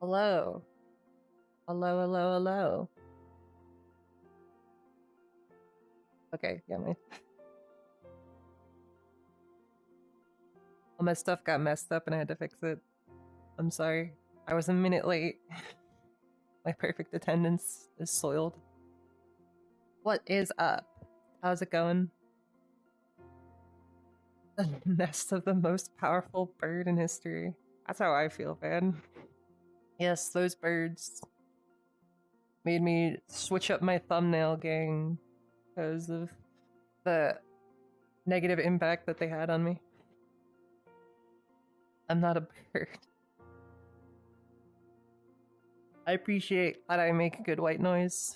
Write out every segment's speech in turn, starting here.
Hello. Hello, hello, hello. Okay, yeah, all my stuff got messed up and I had to fix it. I'm sorry. I was a minute late. My perfect attendance is soiled. What is up? How's it going? The nest of the most powerful bird in history. That's how I feel, man. Yes, those birds made me switch up my thumbnail gang because of the negative impact that they had on me. I'm not a bird. I appreciate that I make good white noise.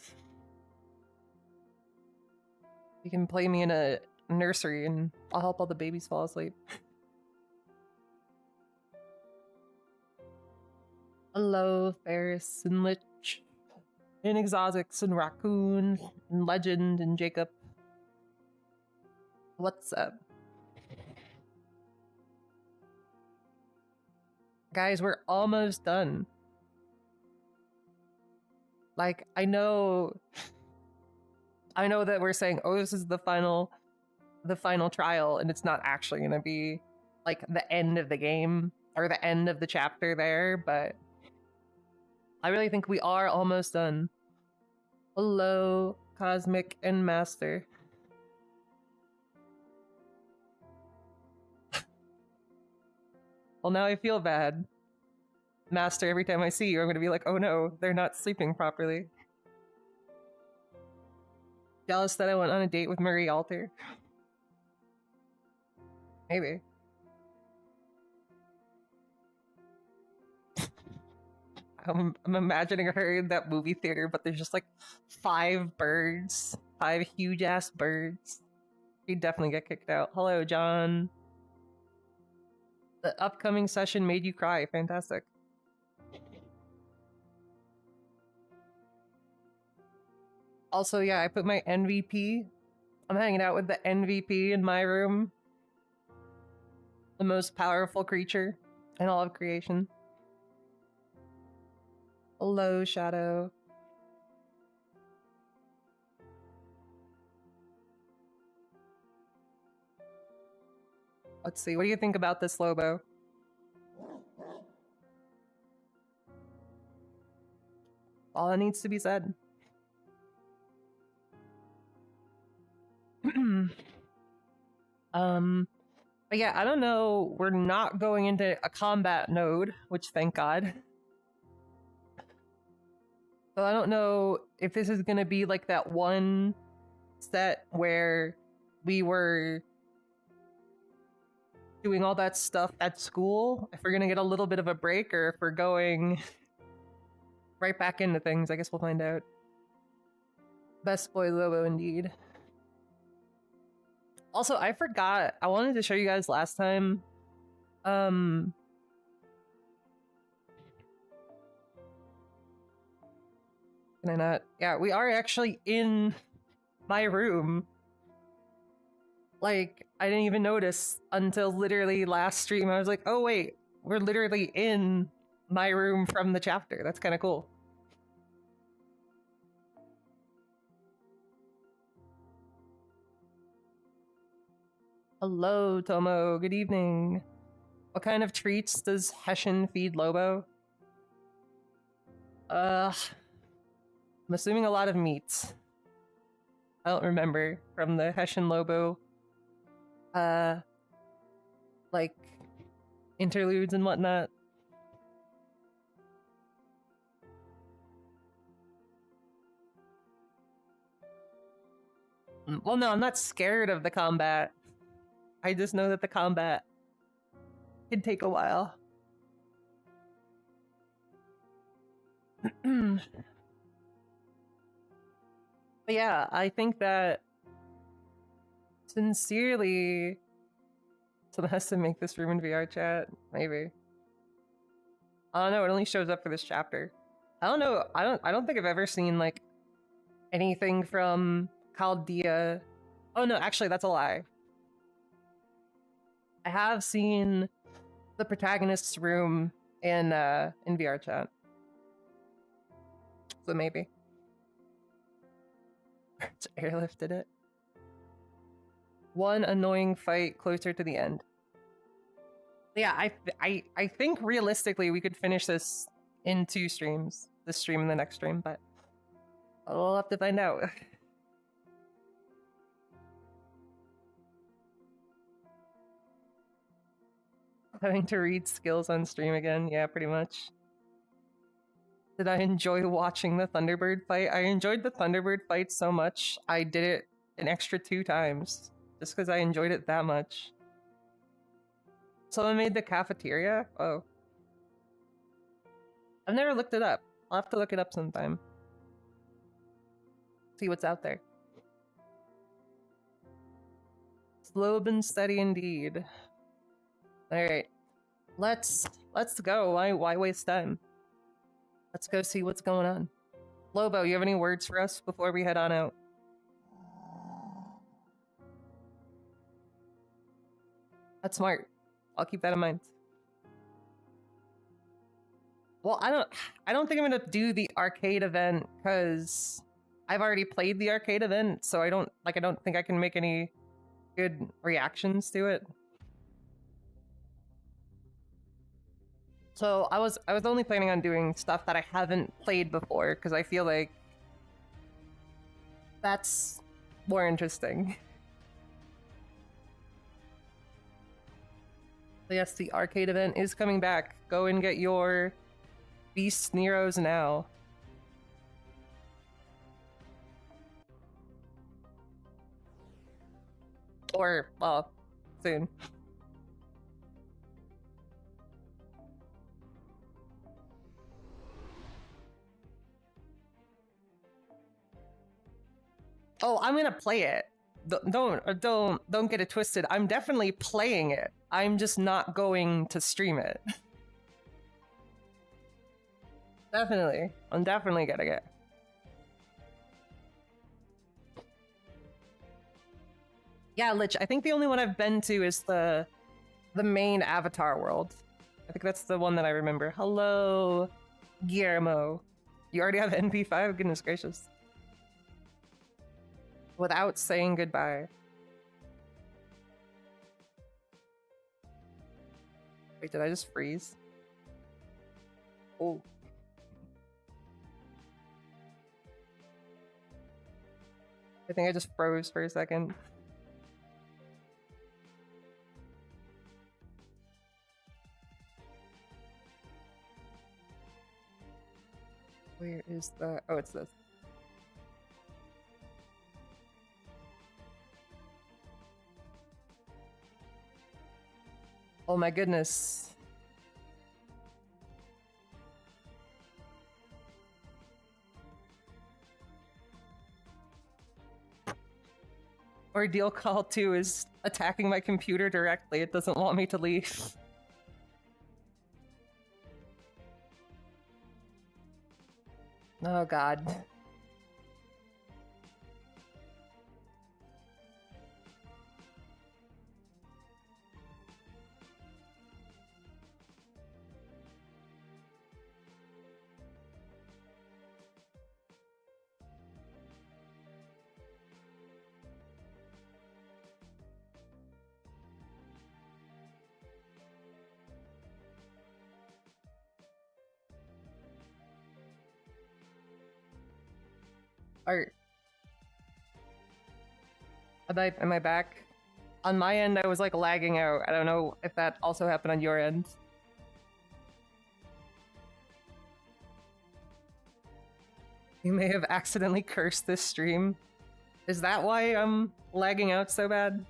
You can play me in a nursery and I'll help all the babies fall asleep. Hello, Ferris and Lich, and Exotics and Raccoon, and Legend and Jacob. What's up? Guys, we're almost done. Like, I know that we're saying, oh, this is the final trial, and it's not actually gonna be like the end of the game or the end of the chapter there, but I really think we are almost done. Hello, Cosmic and Master. Well, now I feel bad. Master, every time I see you, I'm gonna be like, oh no, they're not sleeping properly. Jealous that I went on a date with Marie Alter? Maybe. I'm imagining her in that movie theater, but there's just like 5 birds. 5 huge ass birds. She'd definitely get kicked out. Hello, John. The upcoming session made you cry. Fantastic. Also, yeah, I put my MVP. I'm hanging out with the MVP in my room. The most powerful creature in all of creation. Hello, Shadow. Let's see, what do you think about this, Lobo? All that needs to be said. But yeah, I don't know. We're not going into a combat node, which thank God. So I don't know if this is gonna be like that one set where we were doing all that stuff at school, if we're gonna get a little bit of a break, or if we're going right back into things. I guess we'll find out. Best boy Lobo indeed. Also, I forgot, I wanted to show you guys last time. Can I not? Yeah, we are actually in my room. Like, I didn't even notice until literally last stream. I was like, oh wait, we're literally in my room from the chapter. That's kind of cool. Hello, Tomo. Good evening. What kind of treats does Hessian feed Lobo? I'm assuming a lot of meat. I don't remember from the Hessian Lobo, like, interludes and whatnot. Well, no, I'm not scared of the combat. I just know that the combat can take a while. But yeah, I think that sincerely someone has to make this room in VR chat. Maybe. I don't know, it only shows up for this chapter. I don't know, I don't think I've ever seen like anything from Chaldea. Oh no, actually that's a lie. I have seen the protagonist's room in VR chat. So maybe. It's airlifted it. One annoying fight closer to the end. Yeah, I think realistically we could finish this in 2 streams. This stream and the next stream, but we'll have to find out. Having to read skills on stream again. Yeah, pretty much. Did I enjoy watching the Thunderbird fight? I enjoyed the Thunderbird fight so much, I did it an extra 2 times. Just because I enjoyed it that much. Someone made the cafeteria? Oh. I've never looked it up. I'll have to look it up sometime. See what's out there. Slow and steady indeed. Alright. Let's go. Why waste time? Let's go see what's going on. Lobo, you have any words for us before we head on out? That's smart. I'll keep that in mind. Well, I don't think I'm gonna do the arcade event because I've already played the arcade event, so I don't think I can make any good reactions to it. So I was only planning on doing stuff that I haven't played before because I feel like that's more interesting. But yes, the arcade event is coming back. Go and get your Beast Neros now. Or, well, soon. Oh, I'm gonna play it. Don't get it twisted. I'm definitely playing it. I'm just not going to stream it. Definitely. I'm definitely getting it. Yeah, Lich, I think the only one I've been to is the main Avatar world. I think that's the one that I remember. Hello, Guillermo. You already have NP5? Goodness gracious. Without saying goodbye. Wait, did I just freeze? Oh. I think I just froze for a second. Where is the... Oh, it's this. Oh my goodness. Ordeal Call 2 is attacking my computer directly. It doesn't want me to leave. Oh god. Art. Am I back? On my end, I was like lagging out. I don't know if that also happened on your end. You may have accidentally cursed this stream. Is that why I'm lagging out so bad?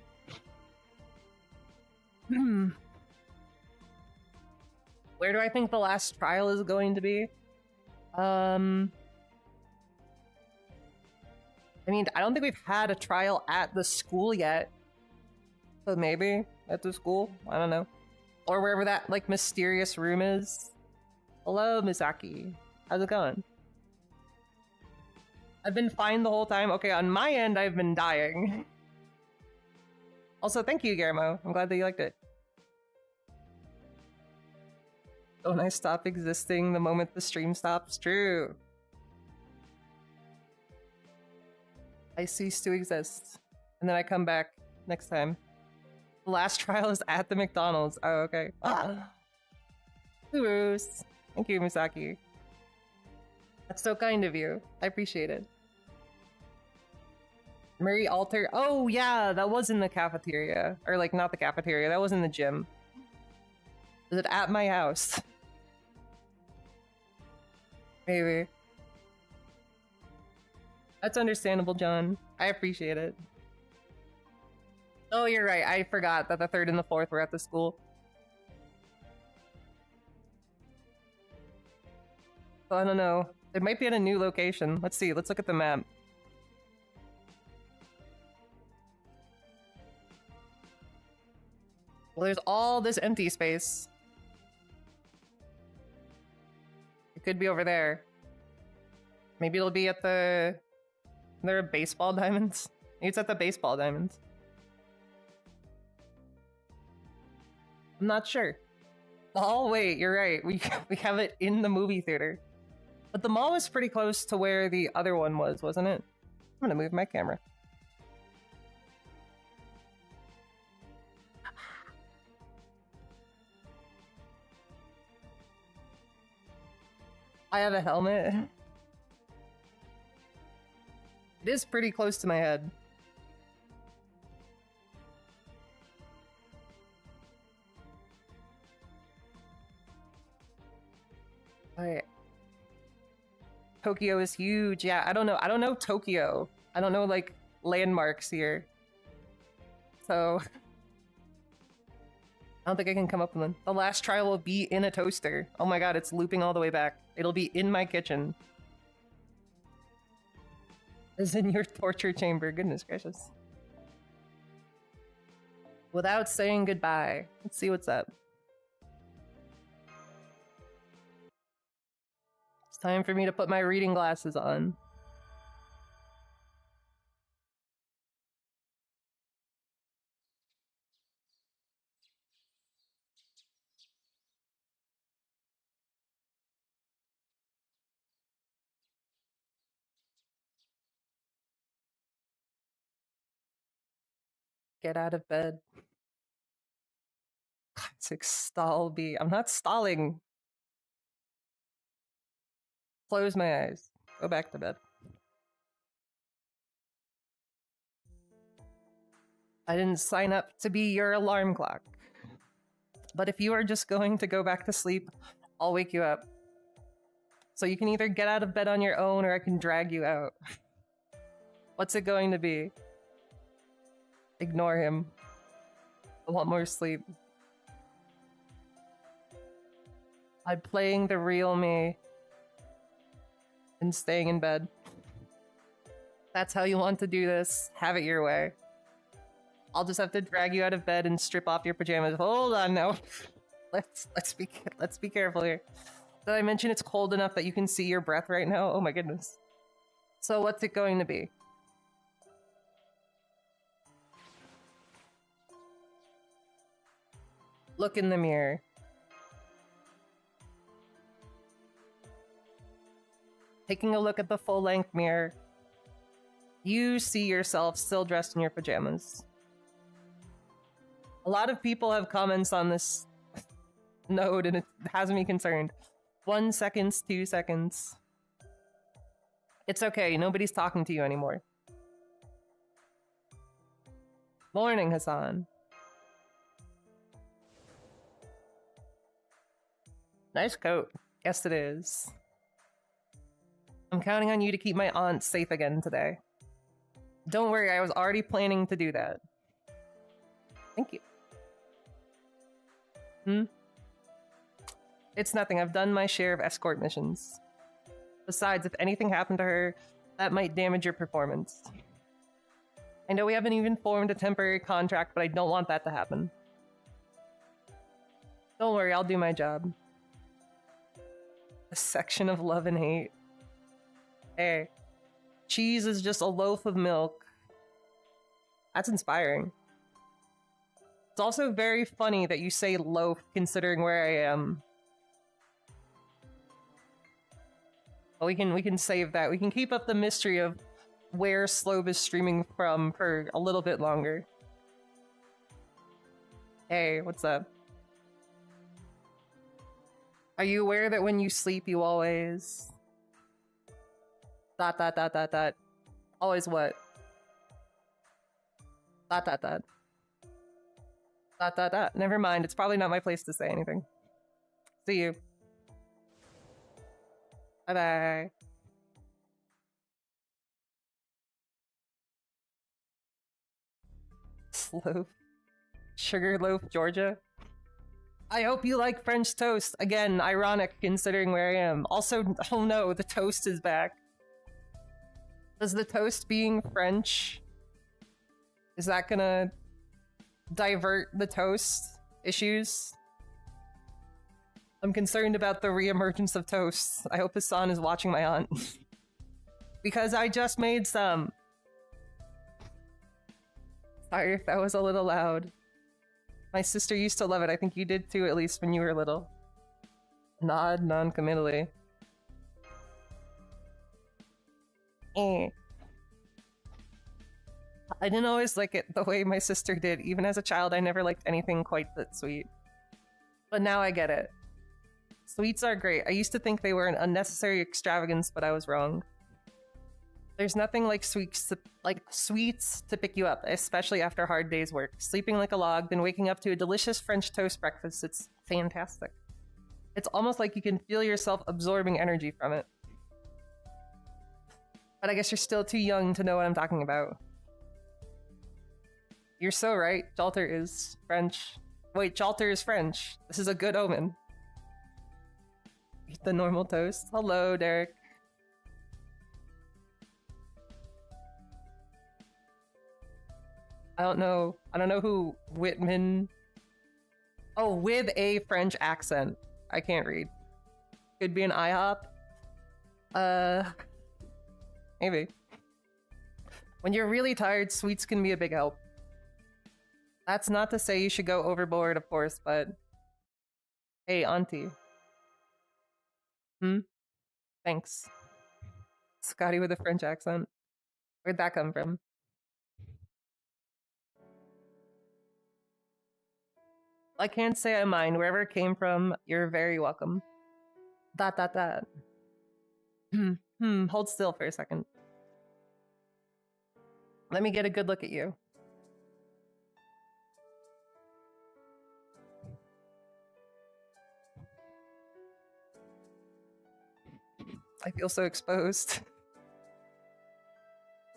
Where do I think the last trial is going to be? I mean, I don't think we've had a trial at the school yet. So maybe at the school? I don't know. Or wherever that, like, mysterious room is. Hello, Misaki. How's it going? I've been fine the whole time. Okay, on my end, I've been dying. Also, thank you, Guillermo. I'm glad that you liked it. Don't I stop existing the moment the stream stops? True. I cease to exist. And then I come back next time. The last trial is at the McDonald's. Oh, okay. Ah. Bruce. Thank you, Misaki. That's so kind of you. I appreciate it. Murray Alter. Oh, yeah, that was in the cafeteria. Or, like, not the cafeteria. That was in the gym. Is it at my house? Maybe. That's understandable, John. I appreciate it. Oh, you're right. I forgot that the 3rd and the 4th were at the school. Oh, I don't know. It might be at a new location. Let's see. Let's look at the map. Well, there's all this empty space. It could be over there. Maybe it'll be at the... There are baseball diamonds? Maybe it's at the baseball diamonds. I'm not sure. Oh, wait, you're right. We have it in the movie theater. But the mall was pretty close to where the other one was, wasn't it? I'm gonna move my camera. I have a helmet. It is pretty close to my head. Alright. Tokyo is huge. Yeah, I don't know Tokyo. I don't know, like, landmarks here. So... I don't think I can come up with one. The last trial will be in a toaster. Oh my god, it's looping all the way back. It'll be in my kitchen. Is in your torture chamber. Goodness gracious. Without saying goodbye. Let's see what's up. It's time for me to put my reading glasses on. Get out of bed. Classic stall B. I'm not stalling. Close my eyes. Go back to bed. I didn't sign up to be your alarm clock. But if you are just going to go back to sleep, I'll wake you up. So you can either get out of bed on your own or I can drag you out. What's it going to be? Ignore him. I want more sleep. I'm playing the real me and staying in bed. That's how you want to do this. Have it your way. I'll just have to drag you out of bed and strip off your pajamas. Hold on now. Let's be careful here. Did I mention it's cold enough that you can see your breath right now? Oh my goodness. So what's it going to be? Look in the mirror. Taking a look at the full-length mirror, you see yourself still dressed in your pajamas. A lot of people have comments on this node and it has me concerned. 1 second, 2 seconds. It's okay, nobody's talking to you anymore. Morning, Hassan. Nice coat. Yes, it is. I'm counting on you to keep my aunt safe again today. Don't worry, I was already planning to do that. Thank you. It's nothing. I've done my share of escort missions. Besides, if anything happened to her, that might damage your performance. I know we haven't even formed a temporary contract, but I don't want that to happen. Don't worry, I'll do my job. A section of love and hate. Hey, cheese is just a loaf of milk. That's inspiring. It's also very funny that you say loaf considering where I am. But we can save that. We can keep up the mystery of where Slobe is streaming from for a little bit longer. Hey, what's up? Are you aware that when you sleep, you always... ... Always what? ... Never mind, it's probably not my place to say anything. See you. Bye-bye. Slope. Sugarloaf, Georgia. I hope you like French toast. Again, ironic considering where I am. Also, oh no, the toast is back. Does the toast being French... Is that gonna divert the toast issues? I'm concerned about the reemergence of toast. I hope Hassan is watching my aunt. Because I just made some. Sorry if that was a little loud. My sister used to love it. I think you did too, at least when you were little. Nod non-committally. I didn't always like it the way my sister did. Even as a child, I never liked anything quite that sweet. But now I get it. Sweets are great. I used to think they were an unnecessary extravagance, but I was wrong. There's nothing like sweets to pick you up, especially after a hard day's work. Sleeping like a log, then waking up to a delicious French toast breakfast. It's fantastic. It's almost like you can feel yourself absorbing energy from it. But I guess you're still too young to know what I'm talking about. You're so right. Jalter is French. Wait, Jalter is French. This is a good omen. Eat the normal toast. Hello, Derek. I don't know who Whitman... Oh, with a French accent. I can't read. Could be an IHOP. Maybe. When you're really tired, sweets can be a big help. That's not to say you should go overboard, of course, but... Hey, auntie. Thanks. Scotty with a French accent. Where'd that come from? I can't say I mind. Wherever it came from, you're very welcome. ... Hold still for a second. Let me get a good look at you. I feel so exposed.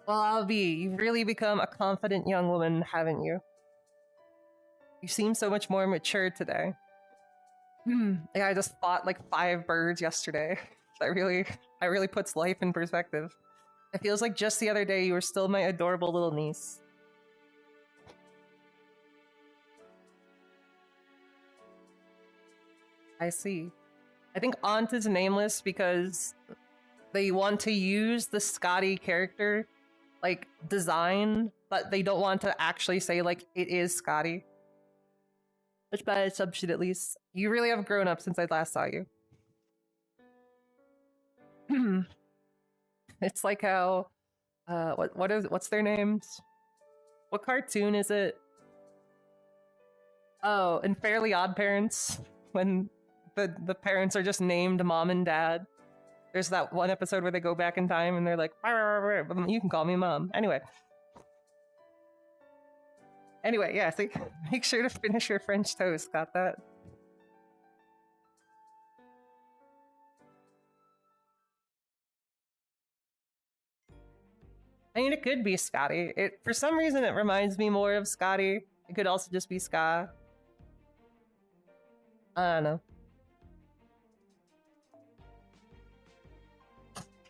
Well, I'll be. You've really become a confident young woman, haven't you? You seem so much more mature today. Like I just fought like 5 birds yesterday. That really puts life in perspective. It feels like just the other day you were still my adorable little niece. I see. I think Aunt is nameless because they want to use the Scotty character, like, design, but they don't want to actually say, like, it is Scotty. Which by assumption, at least. You really have grown up since I last saw you. It's like how, what's their names? What cartoon is it? Oh, in Fairly Odd Parents, when the parents are just named Mom and Dad. There's that one episode where they go back in time and they're like, but you can call me Mom. Anyway, yeah, so make sure to finish your French toast. Got that? I mean, it could be Scotty. For some reason, it reminds me more of Scotty. It could also just be Ska. I don't know.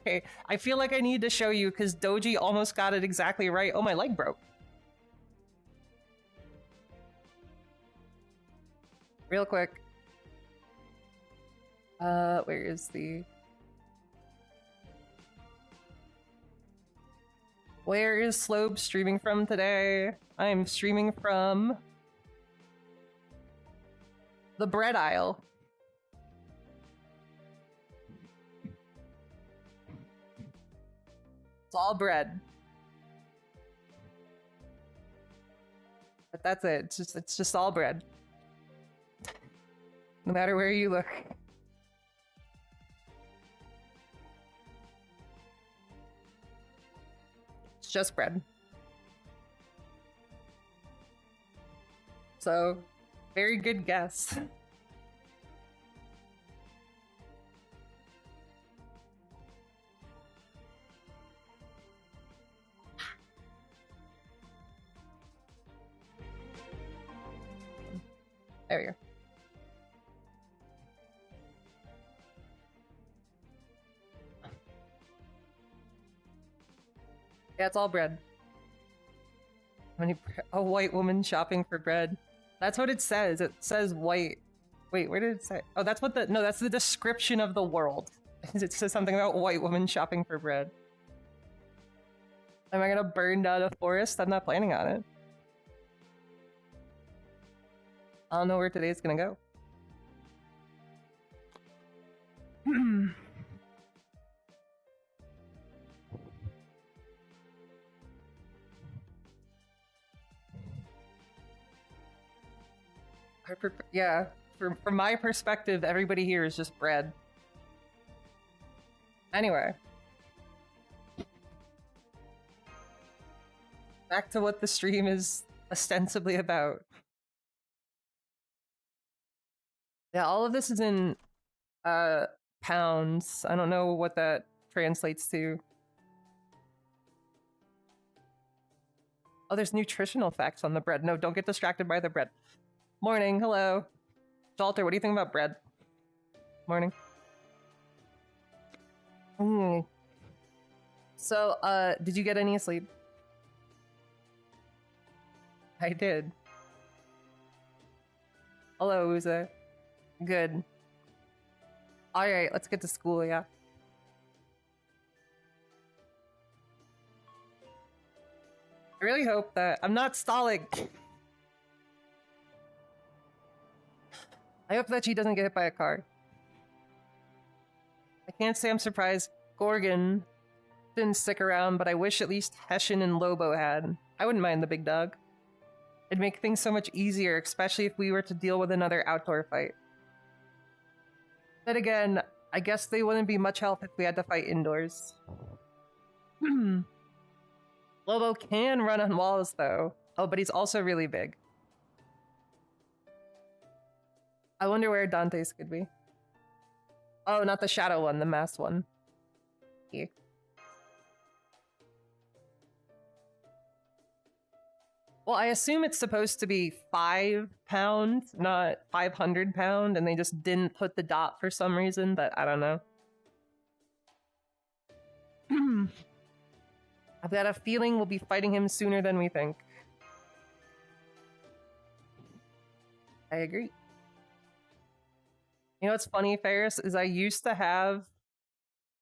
Okay, I feel like I need to show you because Doji almost got it exactly right. Oh, my leg broke. Real quick. Where is the... Where is Slobe streaming from today? I am streaming from... the bread aisle. It's all bread. But that's it. It's just all bread. No matter where you look. It's just bread. So, very good guess. There we go. Yeah, it's all bread. A white woman shopping for bread. That's what it says. It says white. Wait, where did it say? Oh, that's what the... No, that's the description of the world. It says something about white woman shopping for bread. Am I gonna burn down a forest? I'm not planning on it. I don't know where today's gonna go. Yeah, from my perspective, everybody here is just bread. Anyway. Back to what the stream is ostensibly about. Yeah, all of this is in pounds. I don't know what that translates to. Oh, there's nutritional facts on the bread. No, don't get distracted by the bread. Morning, hello. Jalter, what do you think about bread? Morning. So, did you get any sleep? I did. Hello, Uza. Good. Alright, let's get to school, yeah. I really hope that... I'm not stalling! I hope that she doesn't get hit by a car. I can't say I'm surprised Gorgon didn't stick around, but I wish at least Hessian and Lobo had. I wouldn't mind the big dog. It'd make things so much easier, especially if we were to deal with another outdoor fight. But again, I guess they wouldn't be much help if we had to fight indoors. Lobo can run on walls, though. Oh, but he's also really big. I wonder where Dante's could be. Oh, not the shadow one, the masked one. Here. Well, I assume it's supposed to be 5 pounds, not 500 pound, and they just didn't put the dot for some reason, but I don't know. I've got a feeling we'll be fighting him sooner than we think. I agree. You know what's funny, Ferris, is I used to have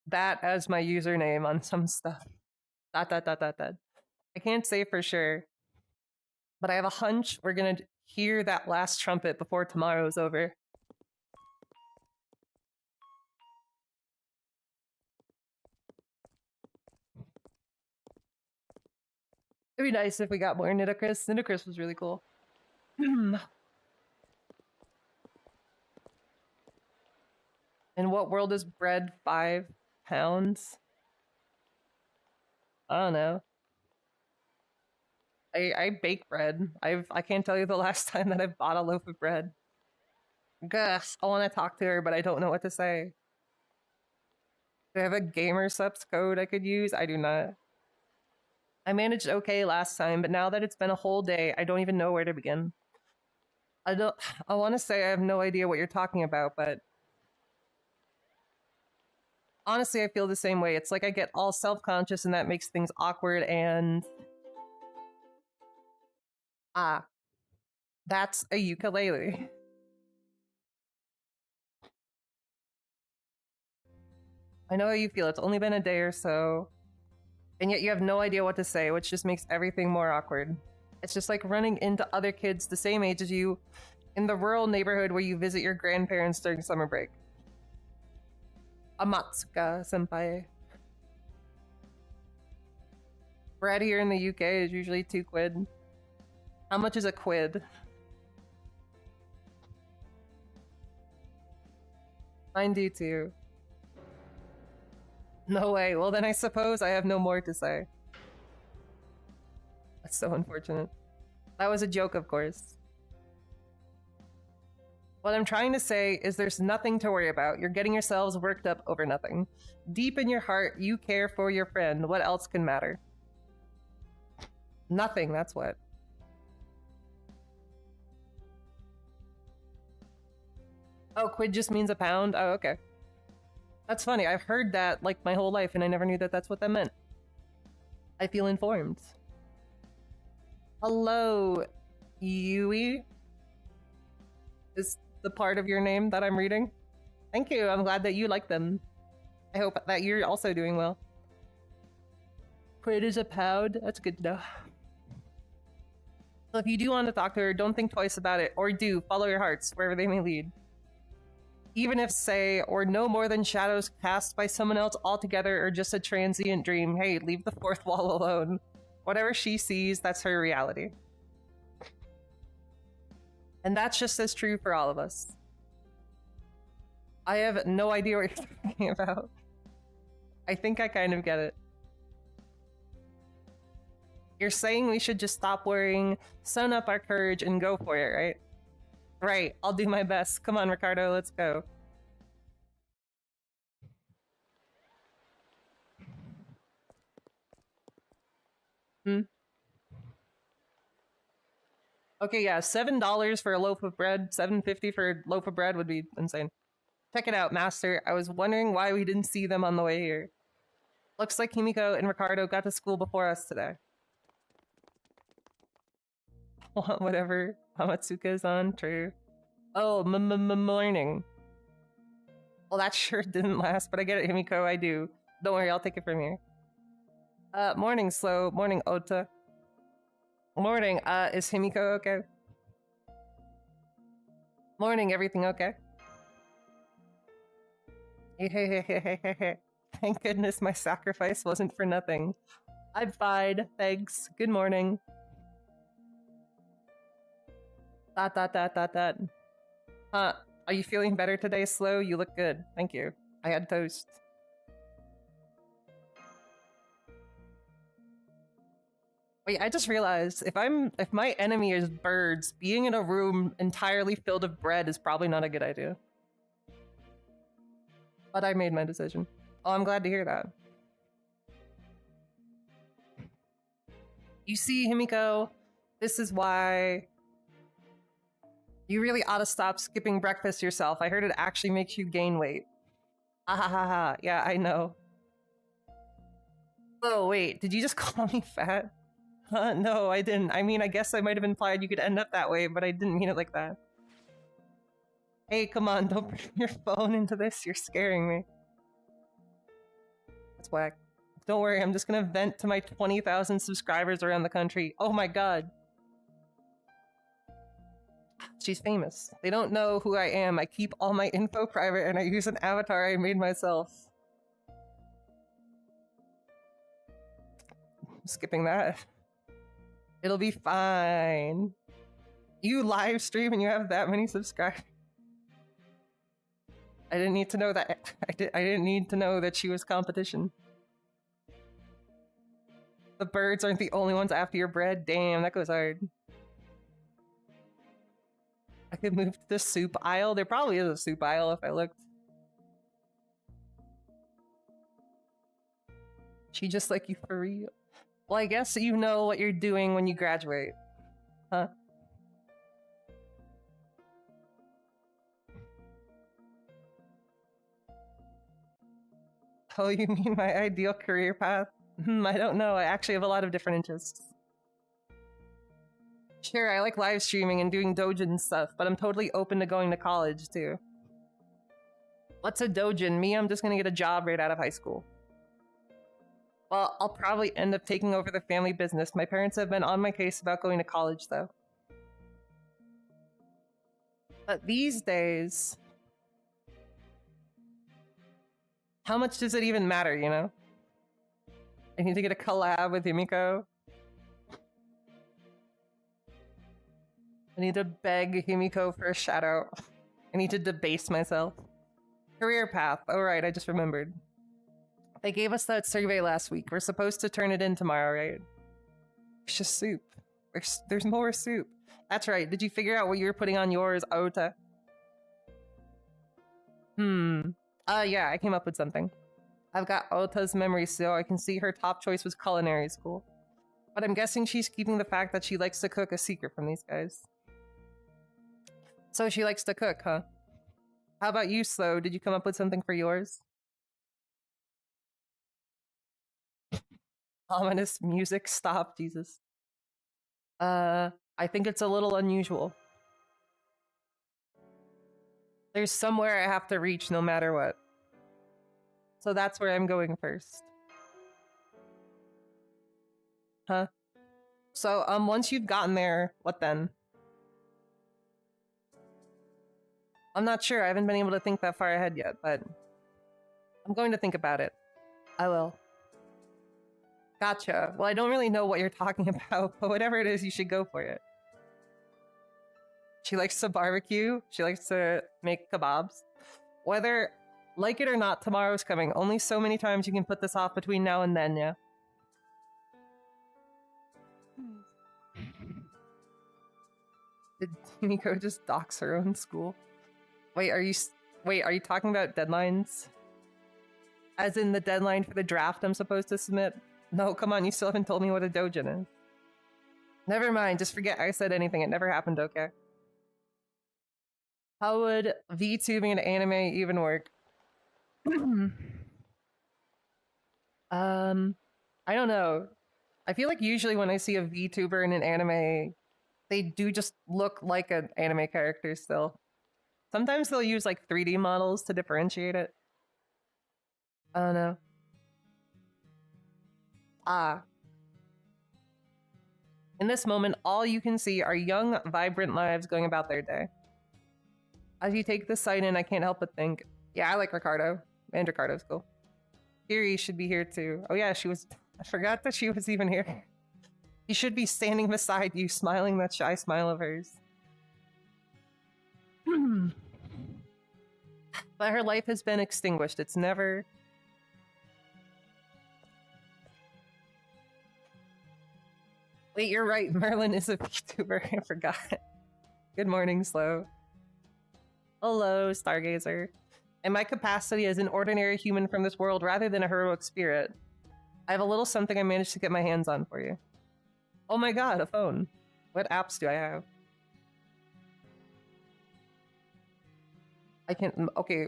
that as my username on some stuff. ... I can't say for sure, but I have a hunch we're gonna hear that last trumpet before tomorrow's over. It'd be nice if we got more Nidocris. Nidocris was really cool. In what world is bread 5 pounds? I don't know. I bake bread. I can't tell you the last time that I've bought a loaf of bread. Gosh, I want to talk to her, but I don't know what to say. Do I have a gamer subs code I could use? I do not. I managed okay last time, but now that it's been a whole day, I don't even know where to begin. I want to say I have no idea what you're talking about, but honestly, I feel the same way. It's like I get all self-conscious and that makes things awkward, and that's a ukulele. I know how you feel. It's only been a day or so, and yet you have no idea what to say, which just makes everything more awkward. It's just like running into other kids the same age as you in the rural neighborhood where you visit your grandparents during summer break. Amatsuka senpai. Bread here in the UK is usually £2. How much is a quid? Mine do too. No way. Well, then I suppose I have no more to say. That's so unfortunate. That was a joke, of course. What I'm trying to say is there's nothing to worry about. You're getting yourselves worked up over nothing. Deep in your heart, you care for your friend. What else can matter? Nothing, that's what. Oh, quid just means a pound? Oh, okay. That's funny. I've heard that like my whole life and I never knew that that's what that meant. I feel informed. Hello, Yui? Is the part of your name that I'm reading? Thank you. I'm glad that you like them. I hope that you're also doing well. Quid is a pound. That's good to know. So if you do want to talk to her, don't think twice about it. Or do. Follow your hearts, wherever they may lead. Even if, say, or no more than shadows cast by someone else altogether or just a transient dream, hey, leave the fourth wall alone. Whatever she sees, that's her reality. And that's just as true for all of us. I have no idea what you're talking about. I think I kind of get it. You're saying we should just stop worrying, summon up our courage, and go for it, right? Right, I'll do my best. Come on, Ricardo, let's go. Okay, yeah, $7 for a loaf of bread, $7.50 for a loaf of bread would be insane. Check it out, Master. I was wondering why we didn't see them on the way here. Looks like Himiko and Ricardo got to school before us today. Whatever Hamatsuka's on, true. Oh, morning. Well, that sure didn't last, but I get it, Himiko, I do. Don't worry, I'll take it from here. Morning, Slow. Morning, Ota. Morning, is Himiko okay? Morning, everything okay? Thank goodness my sacrifice wasn't for nothing. I'm fine, thanks. Good morning. Dot. Huh, are you feeling better today, Slow? You look good. Thank you. I had toast. Wait, I just realized if my enemy is birds, being in a room entirely filled with bread is probably not a good idea. But I made my decision. Oh, I'm glad to hear that. You see, Himiko, this is why you really ought to stop skipping breakfast yourself. I heard it actually makes you gain weight. Ha ha ha ha. Yeah, I know. Oh, wait, did you just call me fat? No, I didn't. I mean, I guess I might have implied you could end up that way, but I didn't mean it like that. Hey, come on, don't bring your phone into this. You're scaring me. That's whack. Don't worry, I'm just gonna vent to my 20,000 subscribers around the country. Oh my god. She's famous. They don't know who I am. I keep all my info private and I use an avatar I made myself. I'm skipping that. It'll be fine. You live stream and you have that many subscribers. I didn't need to know that. I didn't need to know that she was competition. The birds aren't the only ones after your bread. Damn, that goes hard. I could move to the soup aisle. There probably is a soup aisle if I looked. She just like you for real. Well, I guess you know what you're doing when you graduate. Huh? Oh, you mean my ideal career path? I don't know. I actually have a lot of different interests. Sure, I like live streaming and doing doujin stuff, but I'm totally open to going to college, too. What's a doujin? Me, I'm just gonna get a job right out of high school. Well, I'll probably end up taking over the family business. My parents have been on my case about going to college, though. But these days... how much does it even matter, you know? I need to get a collab with Himiko. I need to beg Himiko for a shout out. I need to debase myself. Career path. Oh, right, I just remembered. They gave us that survey last week. We're supposed to turn it in tomorrow, right? It's just soup. There's more soup. That's right. Did you figure out what you were putting on yours, Ota? Yeah, I came up with something. I've got Ota's memory so I can see her top choice was culinary school. But I'm guessing she's keeping the fact that she likes to cook a secret from these guys. So she likes to cook, huh? How about you, Slow? Did you come up with something for yours? Ominous music. Stop, Jesus. I think it's a little unusual. There's somewhere I have to reach no matter what. So that's where I'm going first. Huh? So, once you've gotten there, what then? I'm not sure. I haven't been able to think that far ahead yet, but I'm going to think about it. I will. Gotcha. Well, I don't really know what you're talking about, but whatever it is, you should go for it. She likes to barbecue. She likes to make kebabs. Whether like it or not, tomorrow's coming. Only so many times you can put this off between now and then, yeah? Did Miko just dox her own school? Wait, are you talking about deadlines? As in the deadline for the draft I'm supposed to submit? No, come on, you still haven't told me what a dojin is. Never mind, just forget I said anything. It never happened, okay? How would VTubing an anime even work? I don't know. I feel like usually when I see a VTuber in an anime, they do just look like an anime character still. Sometimes they'll use like 3D models to differentiate it. I don't know. In this moment, all you can see are young, vibrant lives going about their day. As you take this sight in, I can't help but think, yeah, I like Ricardo. And Ricardo's cool. Kiri should be here too. Oh yeah, I forgot that she was even here. She should be standing beside you, smiling that shy smile of hers. But her life has been extinguished. It's never... Wait, you're right. Merlin is a VTuber. I forgot. Good morning, Slow. Hello, Stargazer. In my capacity as an ordinary human from this world rather than a heroic spirit, I have a little something I managed to get my hands on for you. Oh my god, a phone. What apps do I have? I can't... Okay.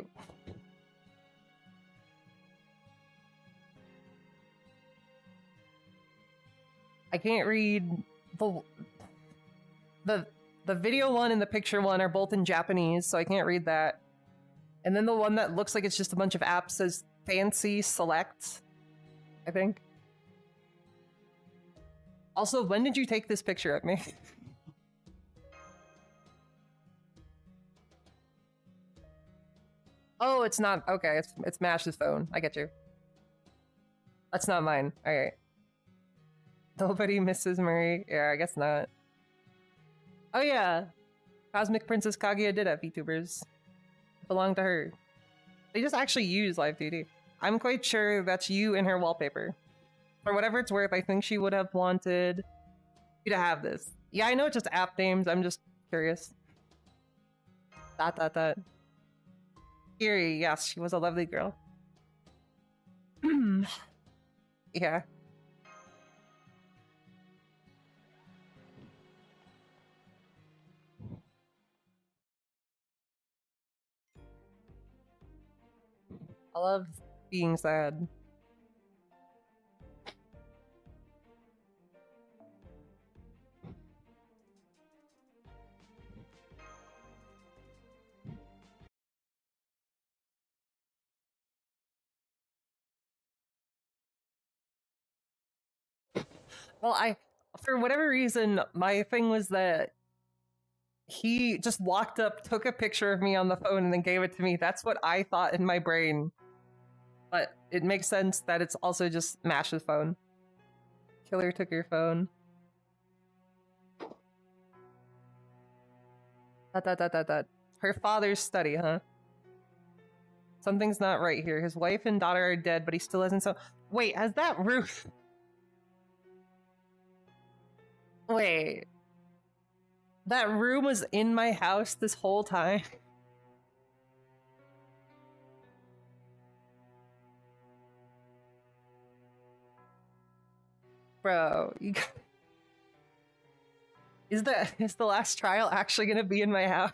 I can't read the video one and the picture one are both in Japanese, so I can't read that. And then the one that looks like it's just a bunch of apps says Fancy Select, I think. Also, when did you take this picture of me? Oh, it's not. Okay, it's Mash's phone. I get you. That's not mine. Alright. Nobody misses Murray. Yeah, I guess not. Oh yeah. Cosmic Princess Kaguya did have VTubers. Belong to her. They just actually use Live Duty. I'm quite sure that's you in her wallpaper. For whatever it's worth, I think she would have wanted you to have this. Yeah, I know it's just app names. I'm just curious. ... Kiri, yes, she was a lovely girl. Yeah. I love being sad. Well, for whatever reason, my thing was that he just walked up, took a picture of me on the phone, and then gave it to me. That's what I thought in my brain. But it makes sense that it's also just Mash's phone. Killer took your phone. Dot, dot, dot, dot, dot. Her father's study, huh? Something's not right here. His wife and daughter are dead, but he still hasn't so- Wait, has that roof... Wait. That room was in my house this whole time? Bro, you got... Is the last trial actually gonna be in my house?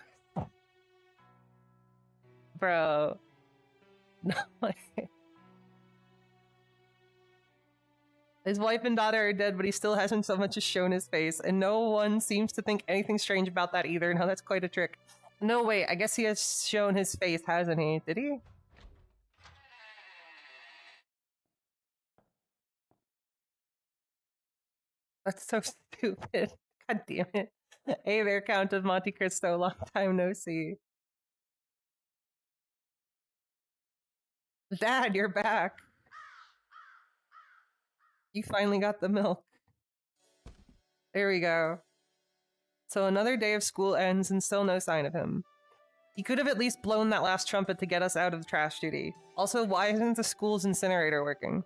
Bro. No way. His wife and daughter are dead, but he still hasn't so much as shown his face, and no one seems to think anything strange about that either. No, that's quite a trick. No, wait, I guess he has shown his face, hasn't he? Did he? That's so stupid. God damn it. Hey there, Count of Monte Cristo. Long time no see. Dad, you're back. You finally got the milk. There we go. So another day of school ends and still no sign of him. He could have at least blown that last trumpet to get us out of trash duty. Also, why isn't the school's incinerator working?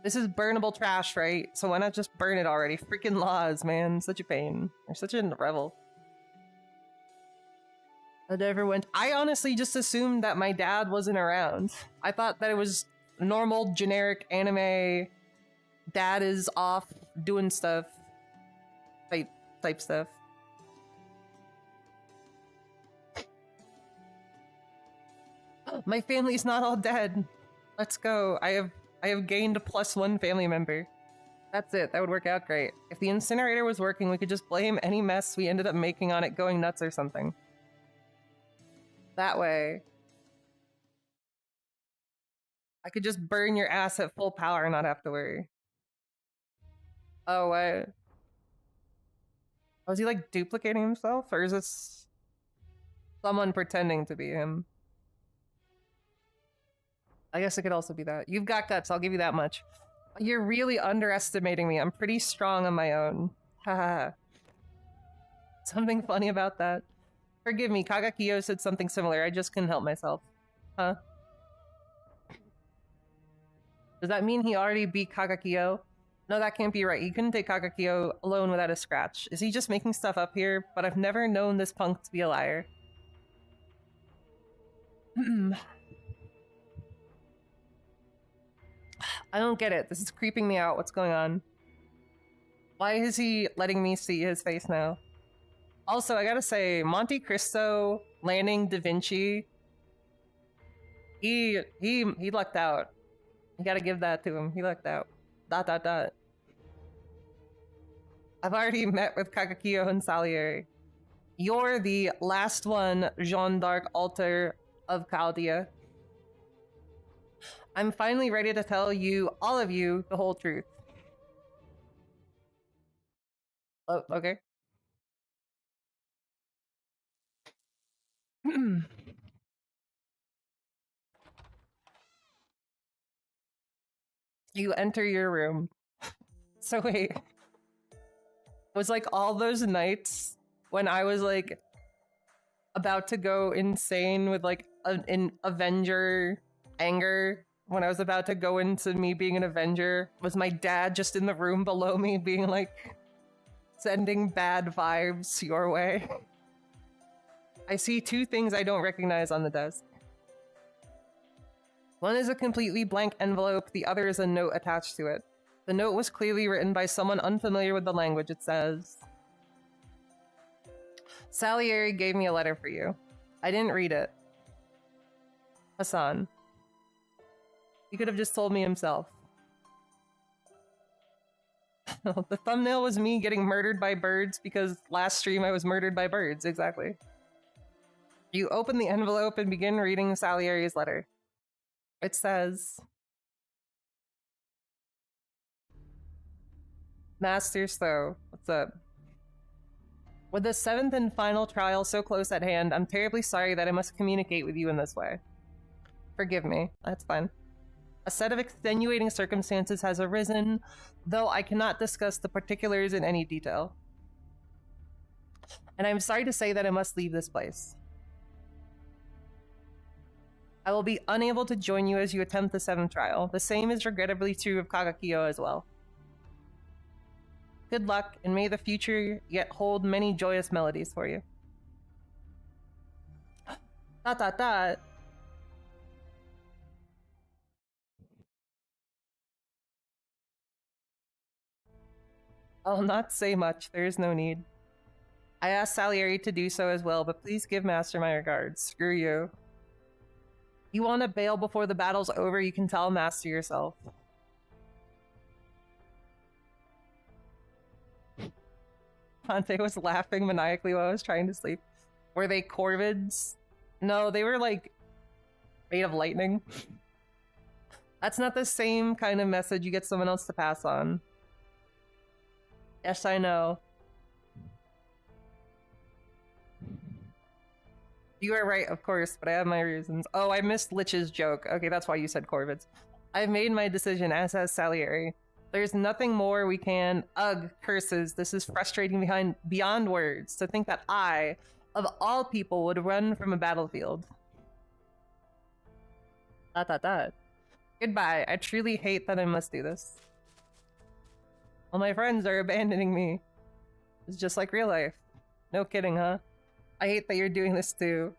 This is burnable trash, right? So why not just burn it already? Freaking laws, man. Such a pain. They're such a rebel. I never went. I honestly just assumed that my dad wasn't around. I thought that it was normal, generic anime. Dad is off doing stuff. Type stuff. My family's not all dead. Let's go. I have gained a +1 family member. That's it. That would work out great. If the incinerator was working, we could just blame any mess we ended up making on it going nuts or something. That way. I could just burn your ass at full power and not have to worry. Oh, what? Was he like duplicating himself? Or is this someone pretending to be him? I guess it could also be that. You've got guts, I'll give you that much. You're really underestimating me. I'm pretty strong on my own. Haha. Something funny about that. Forgive me, Kagakiyo said something similar. I just couldn't help myself. Huh? Does that mean he already beat Kagakiyo? No, that can't be right. He couldn't take Kagakiyo alone without a scratch. Is he just making stuff up here? But I've never known this punk to be a liar. I don't get it. This is creeping me out. What's going on? Why is he letting me see his face now? Also, I gotta say, Monte Cristo landing Da Vinci, he lucked out. You gotta give that to him. He lucked out. ... I've already met with Kagakiyo and Salieri. You're the last one, Jeanne d'Arc altar of Chaldea. I'm finally ready to tell you, all of you, the whole truth. Oh, okay. You enter your room. So wait. Was like all those nights when I was like about to go insane with like an Avenger anger, when I was about to go into me being an Avenger, was my dad just in the room below me being like, sending bad vibes your way? I see two things I don't recognize on the desk. One is a completely blank envelope, the other is a note attached to it. The note was clearly written by someone unfamiliar with the language. It says, Salieri gave me a letter for you. I didn't read it. Hassan. He could have just told me himself. The thumbnail was me getting murdered by birds because last stream I was murdered by birds, exactly. You open the envelope and begin reading Salieri's letter. It says, Master Stowe, what's up? With the 7th and final trial so close at hand, I'm terribly sorry that I must communicate with you in this way. Forgive me, that's fine. A set of extenuating circumstances has arisen, though I cannot discuss the particulars in any detail. And I'm sorry to say that I must leave this place. I will be unable to join you as you attempt the 7th trial. The same is regrettably true of Kagakiyo as well. Good luck, and may the future yet hold many joyous melodies for you. Dot dot dot. I'll not say much, there is no need. I asked Salieri to do so as well, but please give Master my regards. Screw you. You want to bail before the battle's over, you can tell Master yourself. Dante was laughing maniacally while I was trying to sleep. Were they corvids? No, they were like made of lightning. That's not the same kind of message you get someone else to pass on. Yes, I know. You are right, of course, but I have my reasons. Oh, I missed Lich's joke. Okay, that's why you said corvids. I've made my decision, as has Salieri. There's nothing more we can... Ugh, curses. This is frustrating beyond words, to think that I, of all people, would run from a battlefield. Dot dot dot. Goodbye. I truly hate that I must do this. All my friends are abandoning me. It's just like real life. No kidding, huh? I hate that you're doing this too.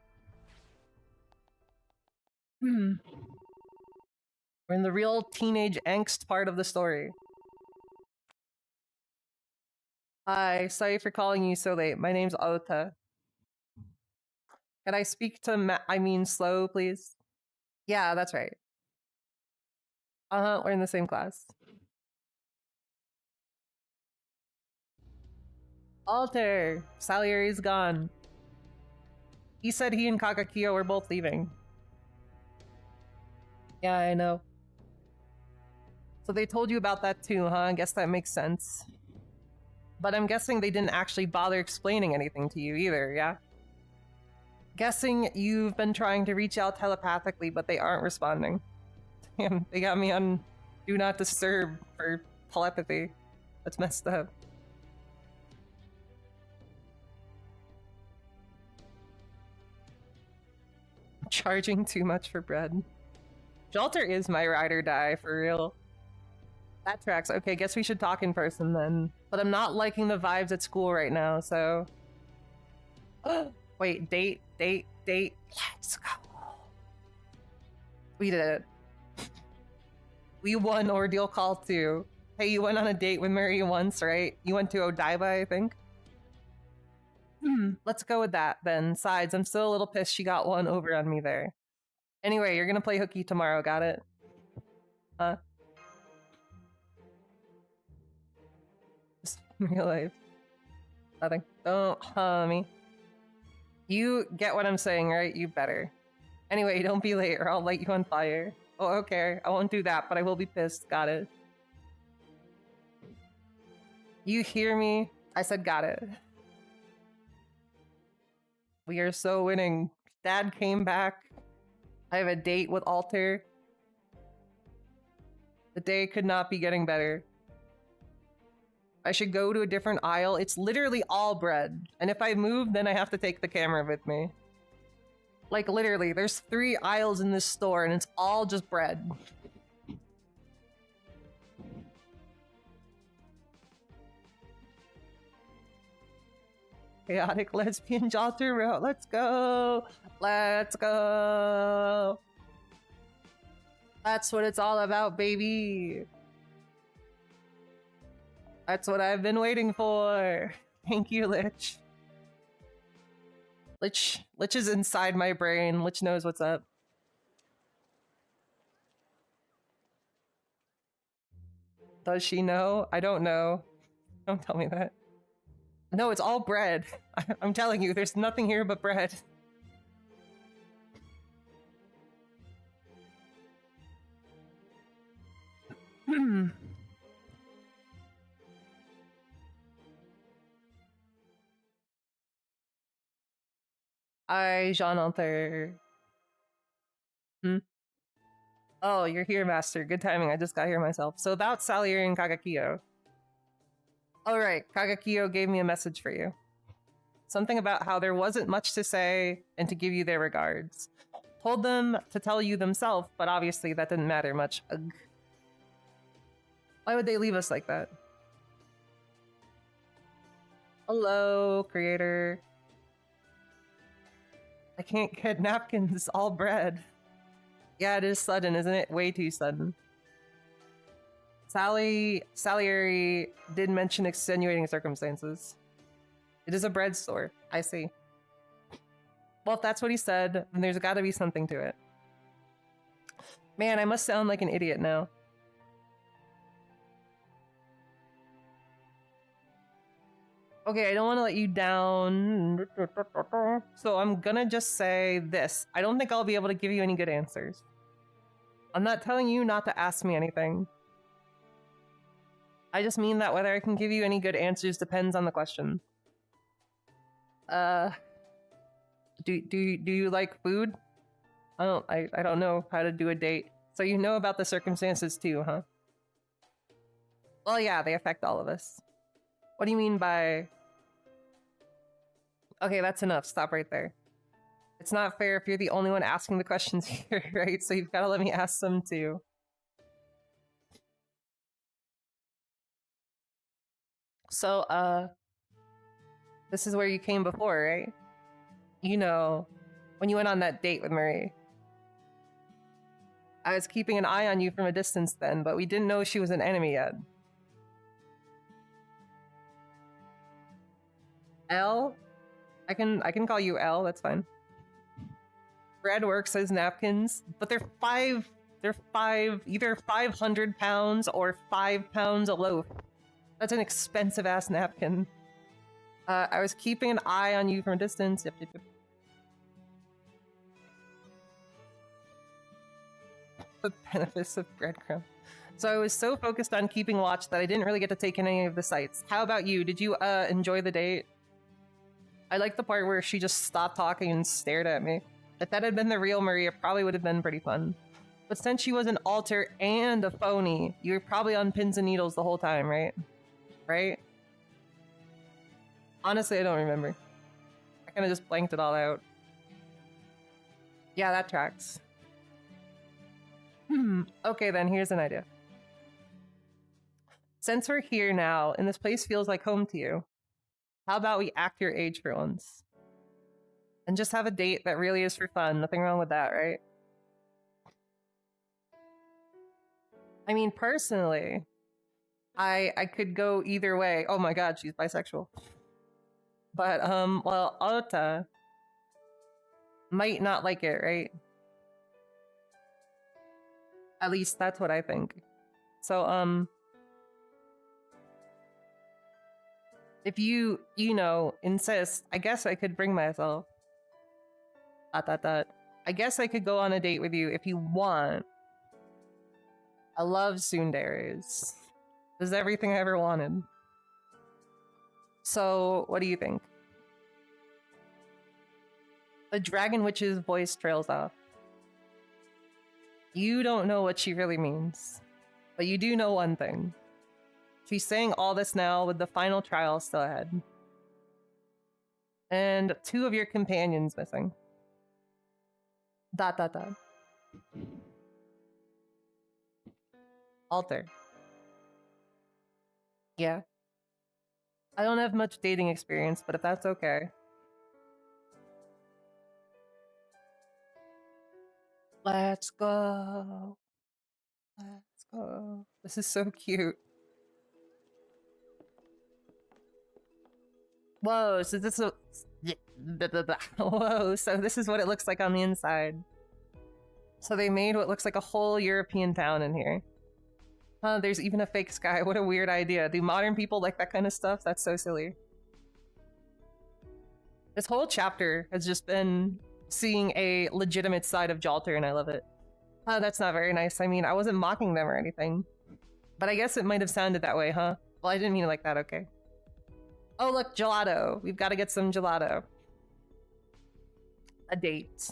We're in the real teenage angst part of the story. Hi, sorry for calling you so late. My name's Ota. Can I speak to Slow, please? Yeah, that's right. We're in the same class. Alter! Salieri's gone. He said he and Kagakiyo were both leaving. Yeah, I know. So they told you about that too, huh? I guess that makes sense. But I'm guessing they didn't actually bother explaining anything to you either, yeah? Guessing you've been trying to reach out telepathically, but they aren't responding. Damn, they got me on Do Not Disturb for telepathy. That's messed up. Charging too much for bread. Jalter is my ride or die, for real. That tracks. Okay, guess we should talk in person then. But I'm not liking the vibes at school right now, so... Wait, date. Let's go. We did it. We won Ordeal Call 2. Hey, you went on a date with Mary once, right? You went to Odaiba, I think? Let's go with that, then. Sides, I'm still a little pissed she got one over on me there. Anyway, you're gonna play hooky tomorrow, got it? Huh? Just real life. Nothing. Don't me. You get what I'm saying, right? You better. Anyway, don't be late or I'll light you on fire. Oh, okay. I won't do that, but I will be pissed. Got it. You hear me? I said got it. We are so winning. Dad came back. I have a date with Alter. The day could not be getting better. I should go to a different aisle. It's literally all bread. And if I move, then I have to take the camera with me. Like, literally, there's 3 aisles in this store, and it's all just bread. Chaotic lesbian Jalter route. Let's go! Let's go! That's what it's all about, baby! That's what I've been waiting for! Thank you, Lich. Lich is inside my brain. Lich knows what's up. Does she know? I don't know. Don't tell me that. No, it's all bread. I'm telling you, there's nothing here but bread. Jean Alter. Oh, you're here, Master. Good timing. I just got here myself. So about Salieri and Kagakiyo. Alright, Kagakiyo gave me a message for you. Something about how there wasn't much to say and to give you their regards. Told them to tell you themselves, but obviously that didn't matter much. Ugh. Why would they leave us like that? Hello, creator. I can't get napkins, all bread. Yeah, it is sudden, isn't it? Way too sudden. Salieri did mention extenuating circumstances. It is a bread store. I see. Well, if that's what he said, then there's gotta be something to it. Man, I must sound like an idiot now. Okay, I don't want to let you down. So I'm gonna just say this. I don't think I'll be able to give you any good answers. I'm not telling you not to ask me anything. I just mean that whether I can give you any good answers depends on the question. Do you like food? I don't know how to do a date. So you know about the circumstances too, huh? Well, yeah, they affect all of us. What do you mean by... Okay, that's enough. Stop right there. It's not fair if you're the only one asking the questions here, right? So you've got to let me ask them too. So, this is where you came before, right? You know, when you went on that date with Marie. I was keeping an eye on you from a distance then, but we didn't know she was an enemy yet. L? I can call you L, that's fine. Bread works as napkins, but they're either 500 pounds or 5 pounds a loaf. That's an expensive ass napkin. I was keeping an eye on you from a distance. Yep. The benefits of breadcrumb. So I was so focused on keeping watch that I didn't really get to take in any of the sights. How about you? Did you enjoy the date? I liked the part where she just stopped talking and stared at me. If that had been the real Marie, it probably would have been pretty fun. But since she was an alter and a phony, you were probably on pins and needles the whole time, right? Right? Honestly, I don't remember. I kind of just blanked it all out. Yeah, that tracks. Okay then, here's an idea. Since we're here now, and this place feels like home to you, how about we act your age for once? And just have a date that really is for fun. Nothing wrong with that, right? I mean, personally, I could go either way. Oh my god, she's bisexual. But, well, Ota might not like it, right? At least that's what I think. So, if you insist, I guess I could bring myself. I guess I could go on a date with you if you want. I love tsunderes. This is everything I ever wanted. So, what do you think? The Dragon Witch's voice trails off. You don't know what she really means, but you do know one thing. She's saying all this now with the final trial still ahead. And 2 of your companions missing. ... Alter. Yeah. I don't have much dating experience, but if that's okay. Let's go. Let's go. This is so cute. Whoa, so this is... Whoa, so this is what it looks like on the inside. So they made what looks like a whole European town in here. Huh, there's even a fake sky. What a weird idea. Do modern people like that kind of stuff? That's so silly. This whole chapter has just been seeing a legitimate side of Jalter, and I love it. Oh, that's not very nice. I mean, I wasn't mocking them or anything. But I guess it might have sounded that way, huh? Well, I didn't mean it like that, okay. Oh, look, gelato. We've got to get some gelato. A date.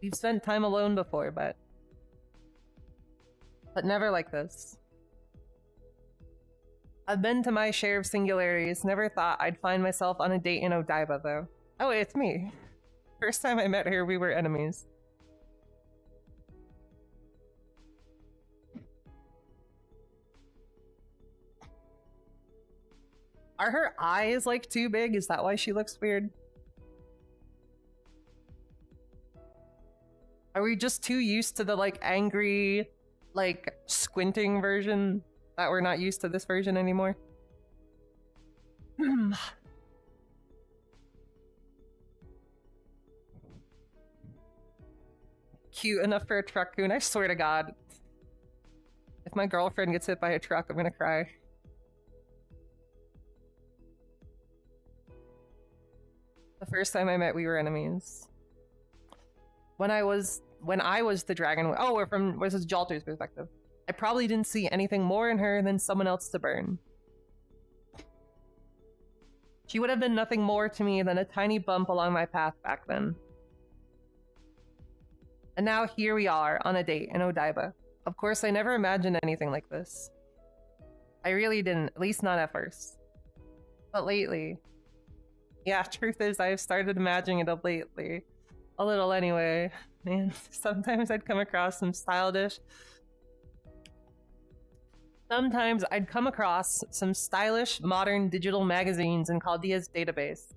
We've spent time alone before, but never like this. I've been to my share of singularities. Never thought I'd find myself on a date in Odaiba, though. Oh, it's me. First time I met her, we were enemies. Are her eyes, like, too big? Is that why she looks weird? Are we just too used to the, like, angry, like, squinting version that we're not used to this version anymore? Cute enough for a truck-coon, I swear to God. If my girlfriend gets hit by a truck, I'm gonna cry. The first time I met, we were enemies. When I was the dragon. Oh, we're from this is Jalter's perspective. I probably didn't see anything more in her than someone else to burn. She would have been nothing more to me than a tiny bump along my path back then. And now here we are on a date in Odaiba. Of course, I never imagined anything like this. I really didn't, at least not at first. But lately, yeah, truth is I've started imagining it lately. A little anyway. Man, sometimes I'd come across some stylish modern digital magazines in Chaldea's database,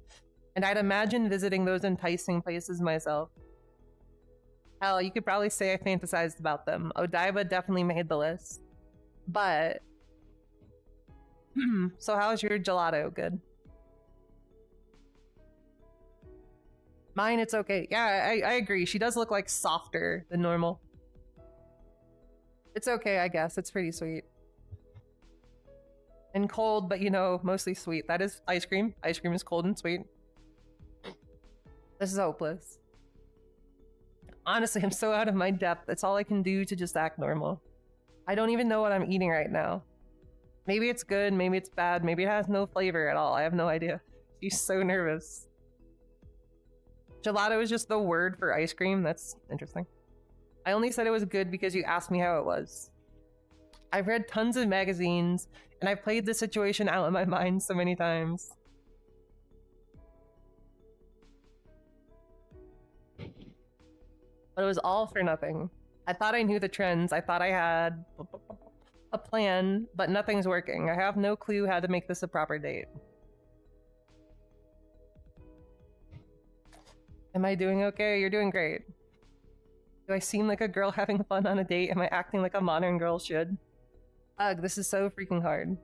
and I'd imagine visiting those enticing places myself. Hell, you could probably say I fantasized about them. Odaiba definitely made the list. But... so how's your gelato? Good? Mine, it's okay. Yeah, I agree. She does look like softer than normal. It's okay, I guess. It's pretty sweet. And cold, but you know, mostly sweet. That is ice cream. Ice cream is cold and sweet. This is hopeless. Honestly, I'm so out of my depth. It's all I can do to just act normal. I don't even know what I'm eating right now. Maybe it's good, maybe it's bad, maybe it has no flavor at all. I have no idea. She's so nervous. Gelato is just the word for ice cream. That's interesting. I only said it was good because you asked me how it was. I've read tons of magazines, and I've played this situation out in my mind so many times. But it was all for nothing. I thought I knew the trends. I thought I had a plan, but nothing's working. I have no clue how to make this a proper date. Am I doing okay? You're doing great. Do I seem like a girl having fun on a date? Am I acting like a modern girl should? Ugh, this is so freaking hard.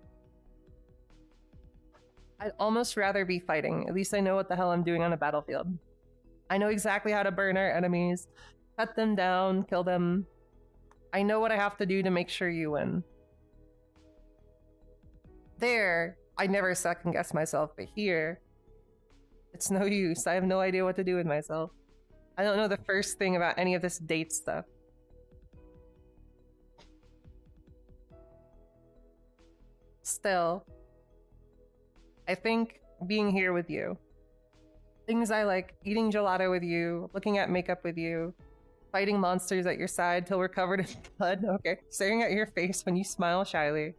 I'd almost rather be fighting. At least I know what the hell I'm doing on a battlefield. I know exactly how to burn our enemies, cut them down, kill them. I know what I have to do to make sure you win. There, I never second guess myself, but here, it's no use. I have no idea what to do with myself. I don't know the first thing about any of this date stuff. Still, I think being here with you, things I like, eating gelato with you, looking at makeup with you, fighting monsters at your side till we're covered in blood, okay, staring at your face when you smile shyly.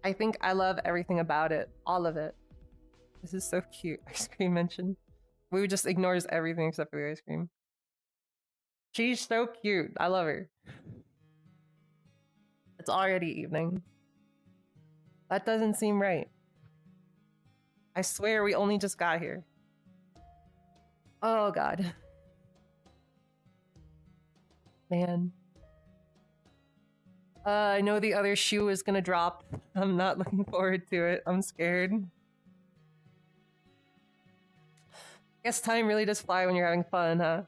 I think I love everything about it, all of it. This is so cute. Ice cream mentioned. We just ignores everything except for the ice cream. She's so cute. I love her. It's already evening. That doesn't seem right. I swear we only just got here. Oh god. Man. I know the other shoe is gonna drop. I'm not looking forward to it. I'm scared. Guess time really does fly when you're having fun, huh?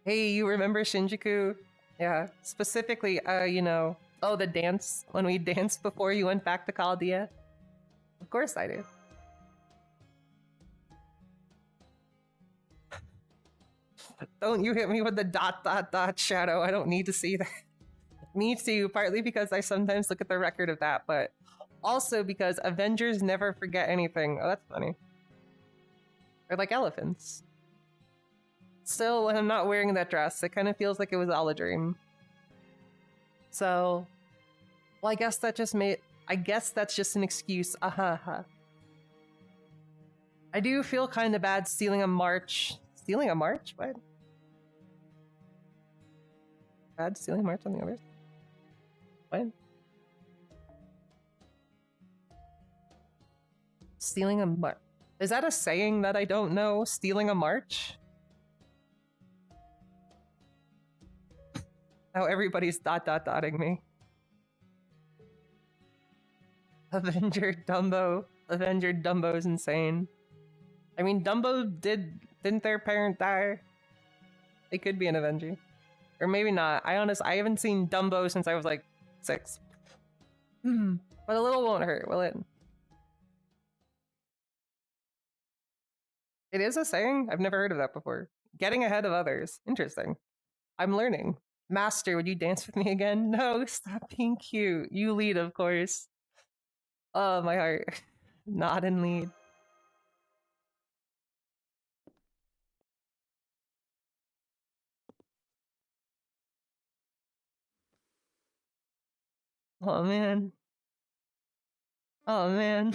Hey, you remember Shinjuku? Yeah, specifically, you know, oh, the dance, when we danced before you went back to Chaldea? Of course I do. Don't you hit me with the ... shadow, I don't need to see that. Me too, partly because I sometimes look at the record of that, but also because Avengers never forget anything. Oh, that's funny. Or like elephants. Still, when I'm not wearing that dress, it kind of feels like it was all a dream. So, Well, I guess that just made... I guess that's just an excuse. I do feel kind of bad stealing a march. Stealing a march? What? Bad stealing a march on the others? What? Stealing a march? Is that a saying that I don't know? Stealing a march? Now everybody's dotting me. Avenger Dumbo. Avenger Dumbo's insane. I mean, Dumbo didn't their parent die? They could be an Avenger. Or maybe not. I haven't seen Dumbo since I was like 6. But a little won't hurt, will it? It is a saying? I've never heard of that before. Getting ahead of others. Interesting. I'm learning. Master, would you dance with me again? No, stop being cute. You lead, of course. Oh, my heart. Nod and lead. Oh, man. Oh, man.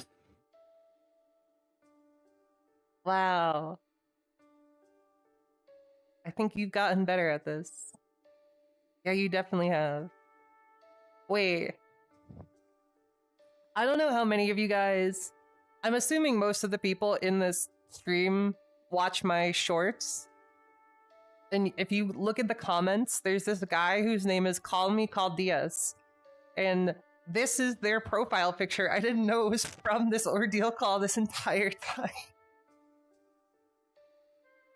Wow. I think you've gotten better at this. Yeah, you definitely have. Wait. I don't know how many of you guys... I'm assuming most of the people in this stream watch my shorts. And if you look at the comments, there's this guy whose name is Call Me Caldeas. And this is their profile picture. I didn't know it was from this ordeal call this entire time.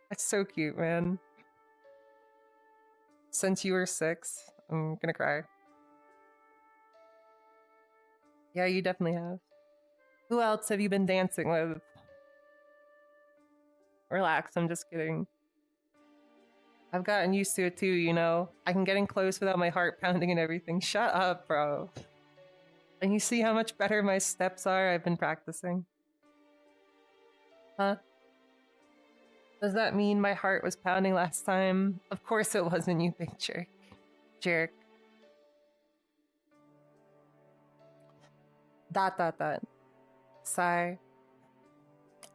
That's so cute, man. Since you were 6, I'm gonna cry. Yeah, you definitely have. Who else have you been dancing with? Relax, I'm just kidding. I've gotten used to it too, you know? I can get in close without my heart pounding and everything. Shut up, bro. And you see how much better my steps are? I've been practicing. Huh? Does that mean my heart was pounding last time? Of course it wasn't, you big jerk. Jerk. Dot. Sigh.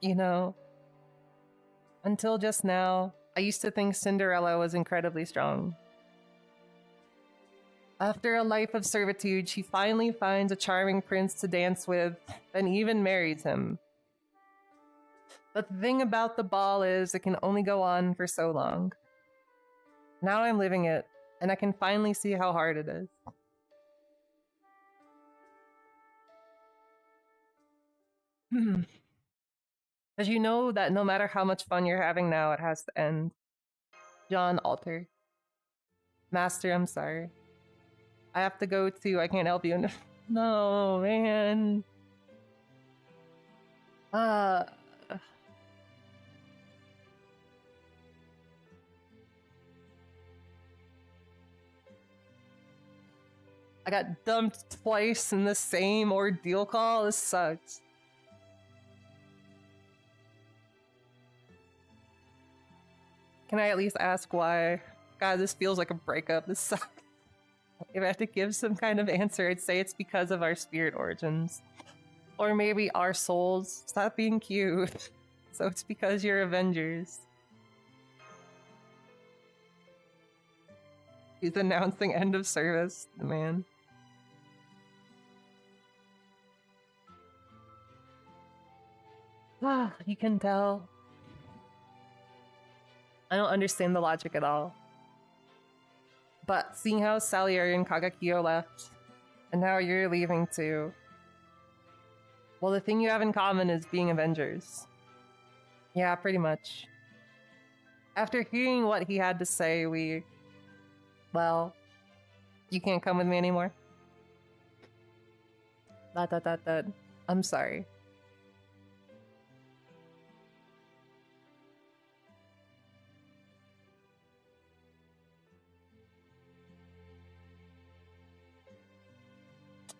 You know, until just now, I used to think Cinderella was incredibly strong. After a life of servitude, she finally finds a charming prince to dance with, and even marries him. But the thing about the ball is it can only go on for so long. Now I'm living it, and I can finally see how hard it is. Because you know that no matter how much fun you're having now, it has to end. John Alter. Master, I'm sorry. I have to go too, I can't help you. No, man. I got dumped twice in the same ordeal call. This sucks. Can I at least ask why? God, this feels like a breakup. This sucks. If I had to give some kind of answer, I'd say it's because of our spirit origins. Or maybe our souls. Stop being cute. So it's because you're Avengers. He's announcing end of service, the man. Ah, you can tell. I don't understand the logic at all. But seeing how Salieri and Kagakio left, and now you're leaving too. Well, the thing you have in common is being Avengers. Yeah, pretty much. After hearing what he had to say, well, you can't come with me anymore. I'm sorry.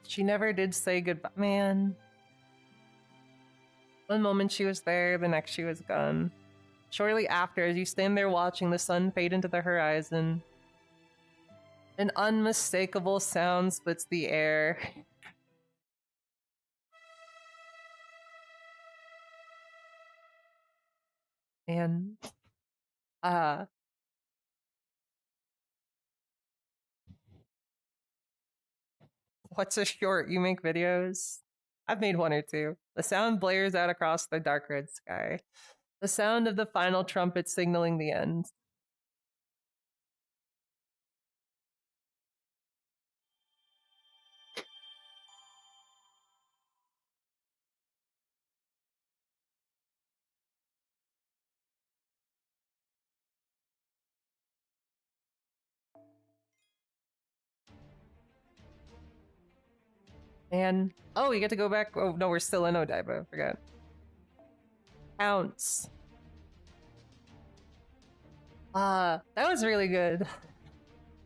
She never did say goodbye. Man. One moment she was there, the next she was gone. Shortly after, as you stand there watching the sun fade into the horizon, An unmistakable sound splits the air. And what's a short? You make videos? I've made one or two. The sound blares out across the dark red sky. The sound of the final trumpet signaling the end. And oh, you get to go back. Oh no, we're still in Odaiba. I forgot. Counts. That was really good.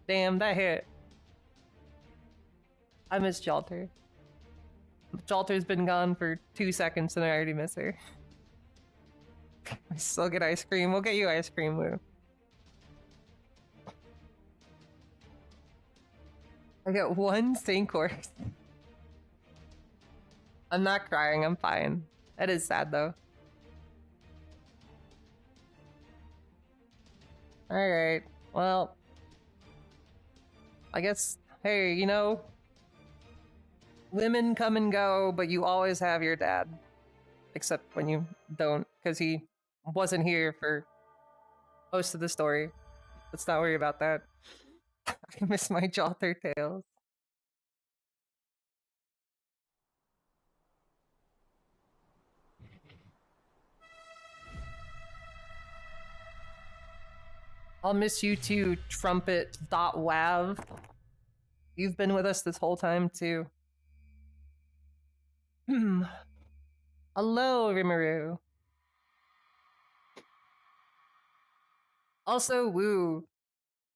Damn, that hit. I miss Jalter. Jalter's been gone for 2 seconds and I already miss her. I still get ice cream. We'll get you ice cream, Lou. I get one Saint course. I'm not crying, I'm fine. That is sad though. Alright, well. I guess, hey, you know, women come and go, but you always have your dad. Except when you don't, because he wasn't here for most of the story. Let's not worry about that. I miss my Jother tales. I'll miss you too, trumpet.wav. You've been with us this whole time too. Hello, Rimuru. Also, woo.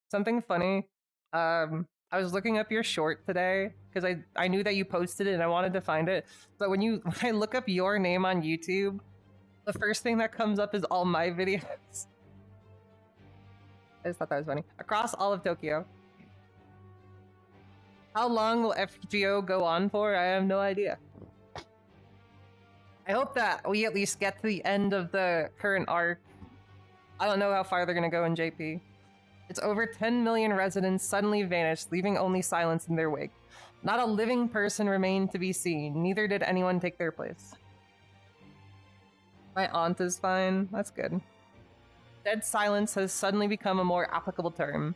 Something funny. I was looking up your short today because I knew that you posted it and I wanted to find it. But when I look up your name on YouTube, the first thing that comes up is all my videos. I just thought that was funny. Across all of Tokyo. How long will FGO go on for? I have no idea. I hope that we at least get to the end of the current arc. I don't know how far they're gonna go in JP. It's over 10 million residents suddenly vanished, leaving only silence in their wake. Not a living person remained to be seen, neither did anyone take their place. My aunt is fine, that's good. Dead silence has suddenly become a more applicable term.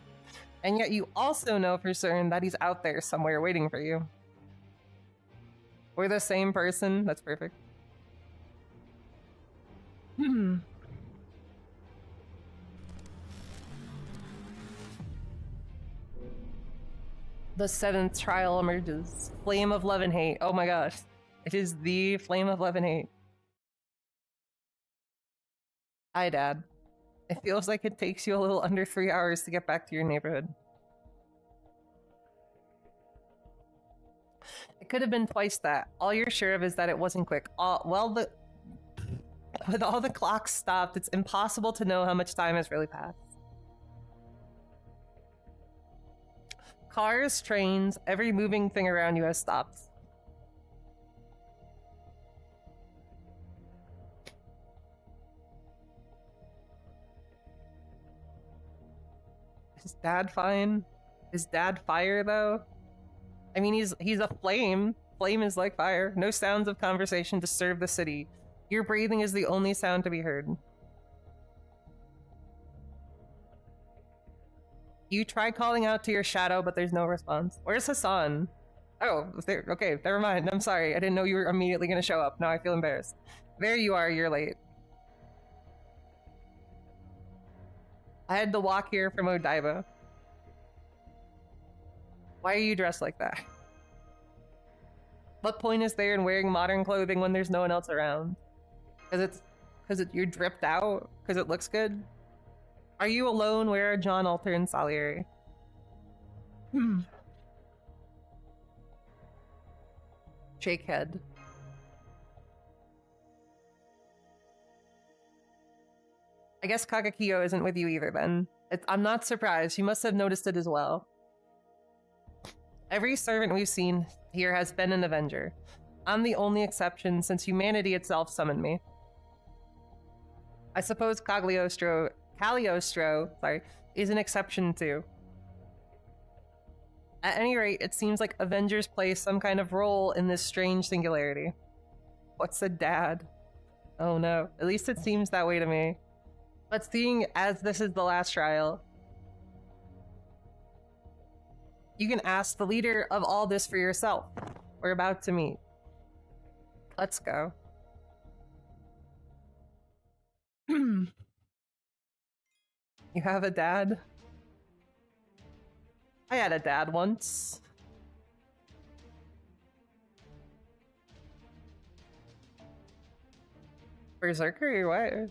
And yet you also know for certain that he's out there somewhere waiting for you. We're the same person, that's perfect. The 7th trial emerges. Flame of love and hate. Oh my gosh. It is the flame of love and hate. Hi, Dad. It feels like it takes you a little under 3 hours to get back to your neighborhood. It could have been twice that. All you're sure of is that it wasn't quick. With all the clocks stopped, it's impossible to know how much time has really passed. Cars, trains, every moving thing around you has stopped. Is Dad fine? Is Dad fire though? I mean, he's a flame. Flame is like fire. No sounds of conversation disturb the city. Your breathing is the only sound to be heard. You try calling out to your shadow, but there's no response. Where's Hassan? Oh, okay, never mind. I'm sorry. I didn't know you were immediately going to show up. Now I feel embarrassed. There you are, you're late. I had to walk here from Odaiba. Why are you dressed like that? What point is there in wearing modern clothing when there's no one else around? Because you're dripped out? Because it looks good? Are you alone? Where are John, Alter, and Salieri? Shake head. I guess Kakakiyo isn't with you either then. I'm not surprised. You must have noticed it as well. Every servant we've seen here has been an Avenger. I'm the only exception since humanity itself summoned me. I suppose Cagliostro, is an exception too. At any rate, it seems like Avengers play some kind of role in this strange singularity. What's a dad? Oh no, at least it seems that way to me. But seeing as this is the last trial, you can ask the leader of all this for yourself. We're about to meet. Let's go. You have a dad? I had a dad once. Berserker or what?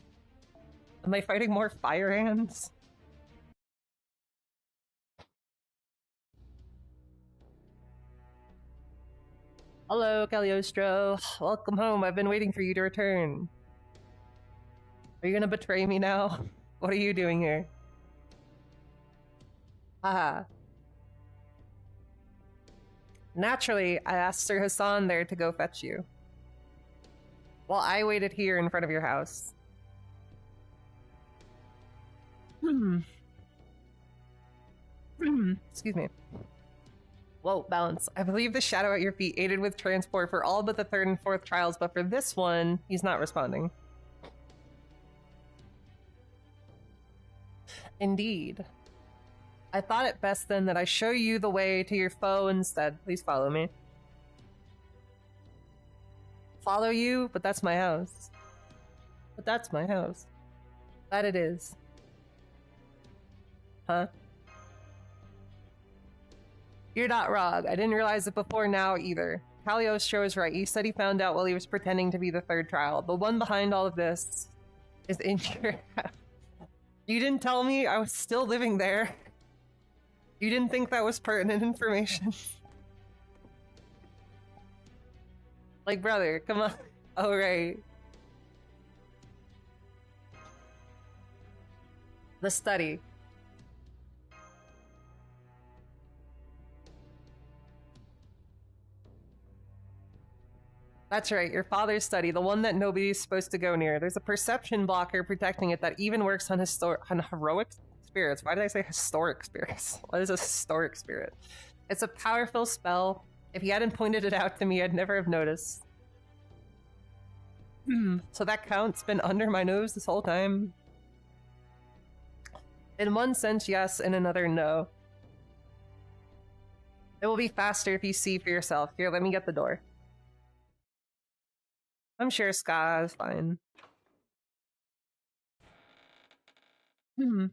Am I fighting more fire hands? Hello, Cagliostro. Welcome home. I've been waiting for you to return. Are you gonna betray me now? What are you doing here? Haha. Naturally, I asked Sir Hassan there to go fetch you, while I waited here in front of your house. Excuse me. Whoa, balance. I believe the shadow at your feet aided with transport for all but the third and fourth trials, but for this one, he's not responding. Indeed. I thought it best then that I show you the way to your foe instead. Please follow me. Follow you? But that's my house. But that's my house. That it is. Huh? You're not wrong. I didn't realize it before now either. Cagliostro is right. He said he found out while he was pretending to be the third trial. The one behind all of this is in your house. You didn't tell me I was still living there. You didn't think that was pertinent information. Like, brother, come on. Oh, right. The study. That's right, your father's study, the one that nobody's supposed to go near. There's a perception blocker protecting it that even works on heroic spirits. Why did I say historic spirits? What is a historic spirit? It's a powerful spell. If he hadn't pointed it out to me, I'd never have noticed. So that count's been under my nose this whole time. In one sense, yes. In another, no. It will be faster if you see for yourself. Here, let me get the door. I'm sure Ska is fine. It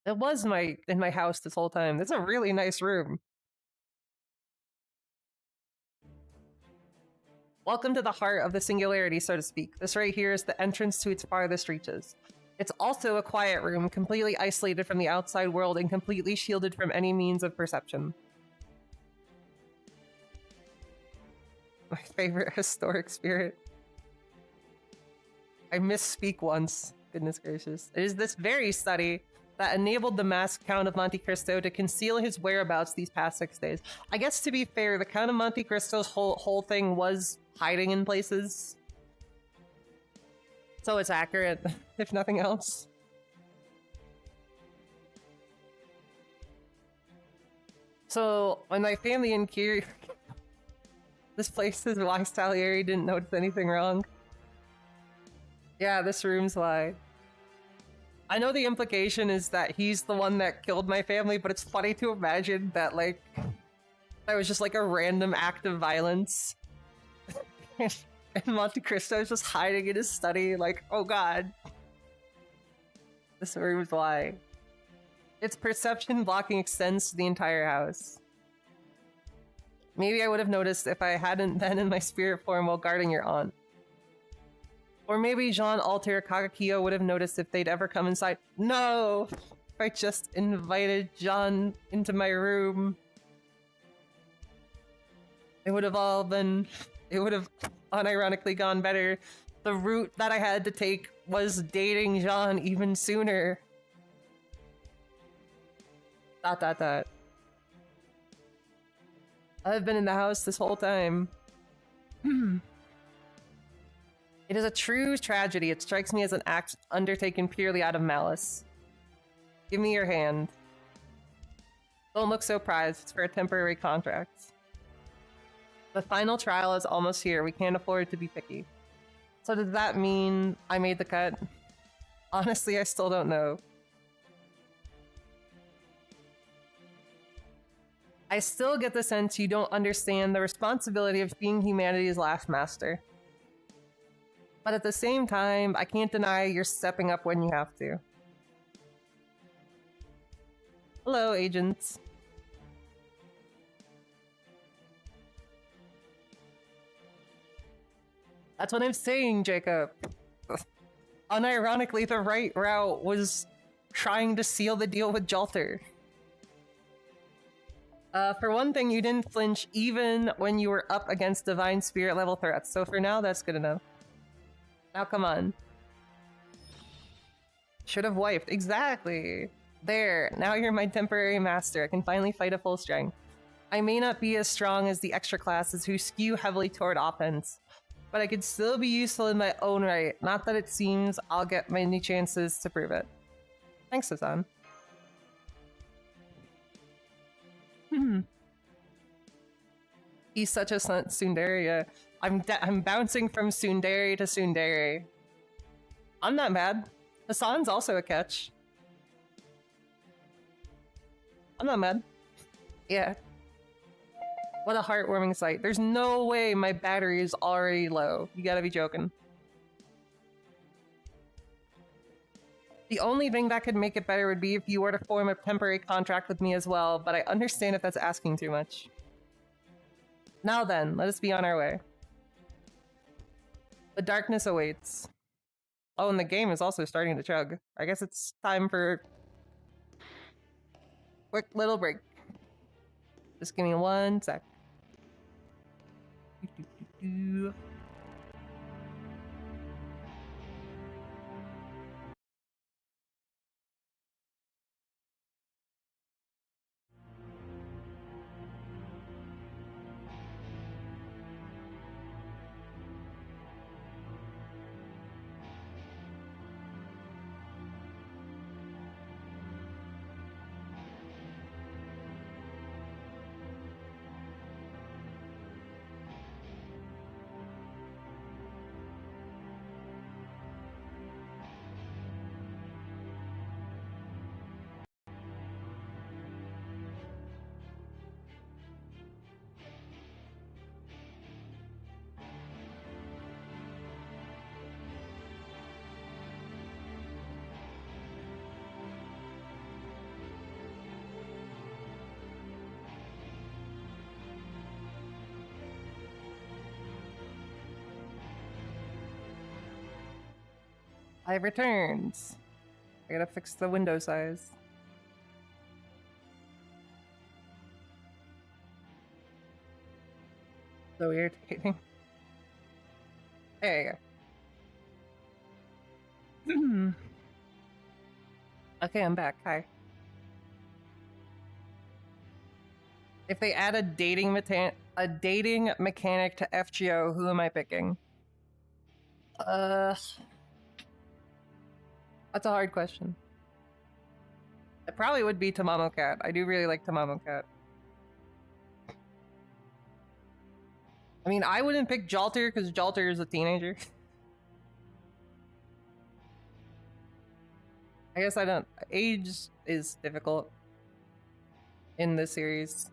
was in my house this whole time. It's a really nice room. Welcome to the heart of the singularity, so to speak. This right here is the entrance to its farthest reaches. It's also a quiet room, completely isolated from the outside world and completely shielded from any means of perception. My favorite historic spirit. I misspeak once. Goodness gracious. It is this very study that enabled the masked Count of Monte Cristo to conceal his whereabouts these past 6 days. I guess to be fair, the Count of Monte Cristo's whole thing was hiding in places. So it's accurate, if nothing else. So, when my family in Kier... This place is why Salieri didn't notice anything wrong. Yeah, this room's why. I know the implication is that he's the one that killed my family, but it's funny to imagine that, like, that was just like a random act of violence. And Monte Cristo is just hiding in his study, like, oh god. This room's why. Its perception blocking extends to the entire house. Maybe I would have noticed if I hadn't been in my spirit form while guarding your aunt. Or maybe Jean, Alter, Kagakio would have noticed if they'd ever come inside. No! If I just invited Jean into my room. It would have all been... It would have unironically gone better. The route that I had to take was dating Jean even sooner. Dot dot dot. I've been in the house this whole time. It is a true tragedy. It strikes me as an act undertaken purely out of malice. Give me your hand. Don't look so prized. It's for a temporary contract. The final trial is almost here. We can't afford to be picky. So does that mean I made the cut? Honestly, I still don't know. I still get the sense you don't understand the responsibility of being humanity's last master. But at the same time, I can't deny you're stepping up when you have to. Hello, agents. That's what I'm saying, Jacob. Unironically, the right route was trying to seal the deal with Jalter. For one thing, you didn't flinch even when you were up against Divine Spirit level threats, so for now, that's good enough. Now come on. Should have wiped. Exactly. There. Now you're my temporary master. I can finally fight at full strength. I may not be as strong as the extra classes who skew heavily toward offense, but I could still be useful in my own right. Not that it seems I'll get many chances to prove it. Thanks, Hassan. He's such a tsundere. I'm bouncing from tsundere to tsundere. I'm not mad. Hassan's also a catch. I'm not mad. Yeah. What a heartwarming sight. There's no way my battery is already low. You gotta be joking. The only thing that could make it better would be if you were to form a temporary contract with me as well, but I understand if that's asking too much. Now then, let us be on our way. The darkness awaits. Oh, and the game is also starting to chug. I guess it's time for a quick little break. Just give me 1 sec. I've returned. I gotta fix the window size. So irritating. There you go. Okay, I'm back. Hi. If they add a dating mechanic to FGO, who am I picking? That's a hard question. It probably would be Tamamo Cat. I do really like Tamamo Cat. I mean, I wouldn't pick Jalter because Jalter is a teenager. I guess I don't. Age is difficult in this series.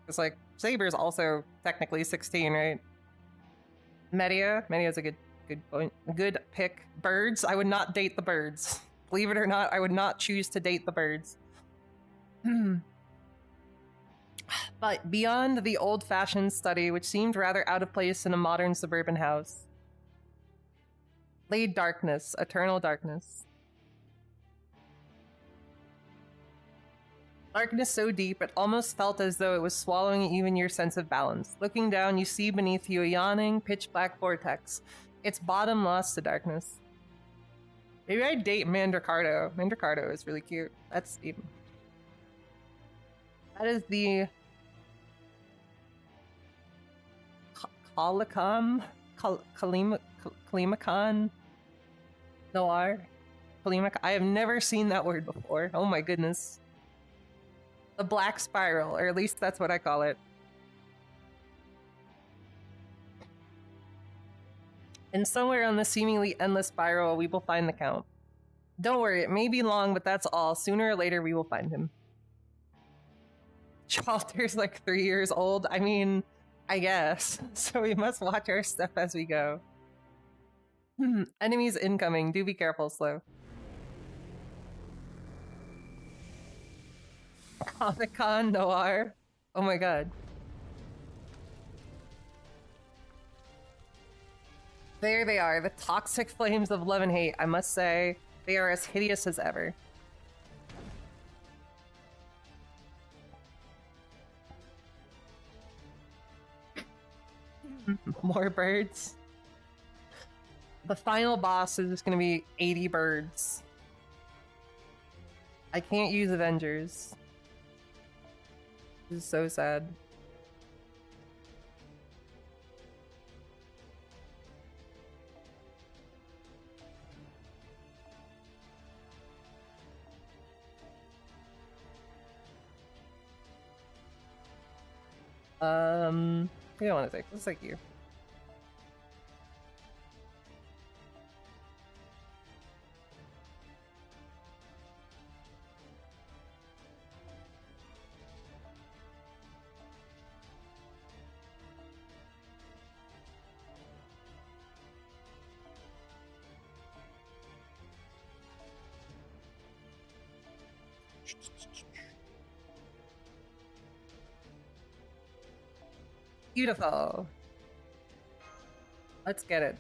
It's like Saber's also technically 16, right? Media's a good point. A good pick. Birds. I would not date the birds. Believe it or not, I would not choose to date the birds. But beyond the old-fashioned study, which seemed rather out of place in a modern suburban house, lay darkness, eternal darkness. Darkness so deep, it almost felt as though it was swallowing even your sense of balance. Looking down, you see beneath you a yawning, pitch-black vortex, its bottom lost to darkness. Maybe I'd date Mandricardo. Mandricardo is really cute. That's even... That is the Kalikon? Kalimakon? Noir? Kalimak? I have never seen that word before. Oh my goodness. The Black Spiral, or at least that's what I call it. And somewhere on the seemingly endless spiral, we will find the Count. Don't worry, it may be long, but that's all. Sooner or later, we will find him. Chalter's like 3 years old. I mean, I guess. So we must watch our step as we go. Enemies incoming. Do be careful, Slow. Comic-Con Noir. Oh my god. There they are, the toxic flames of love and hate. I must say, they are as hideous as ever. More birds. The final boss is just gonna be 80 birds. I can't use Avengers. This is so sad. We don't want to take. Let's take you. Beautiful. Let's get it.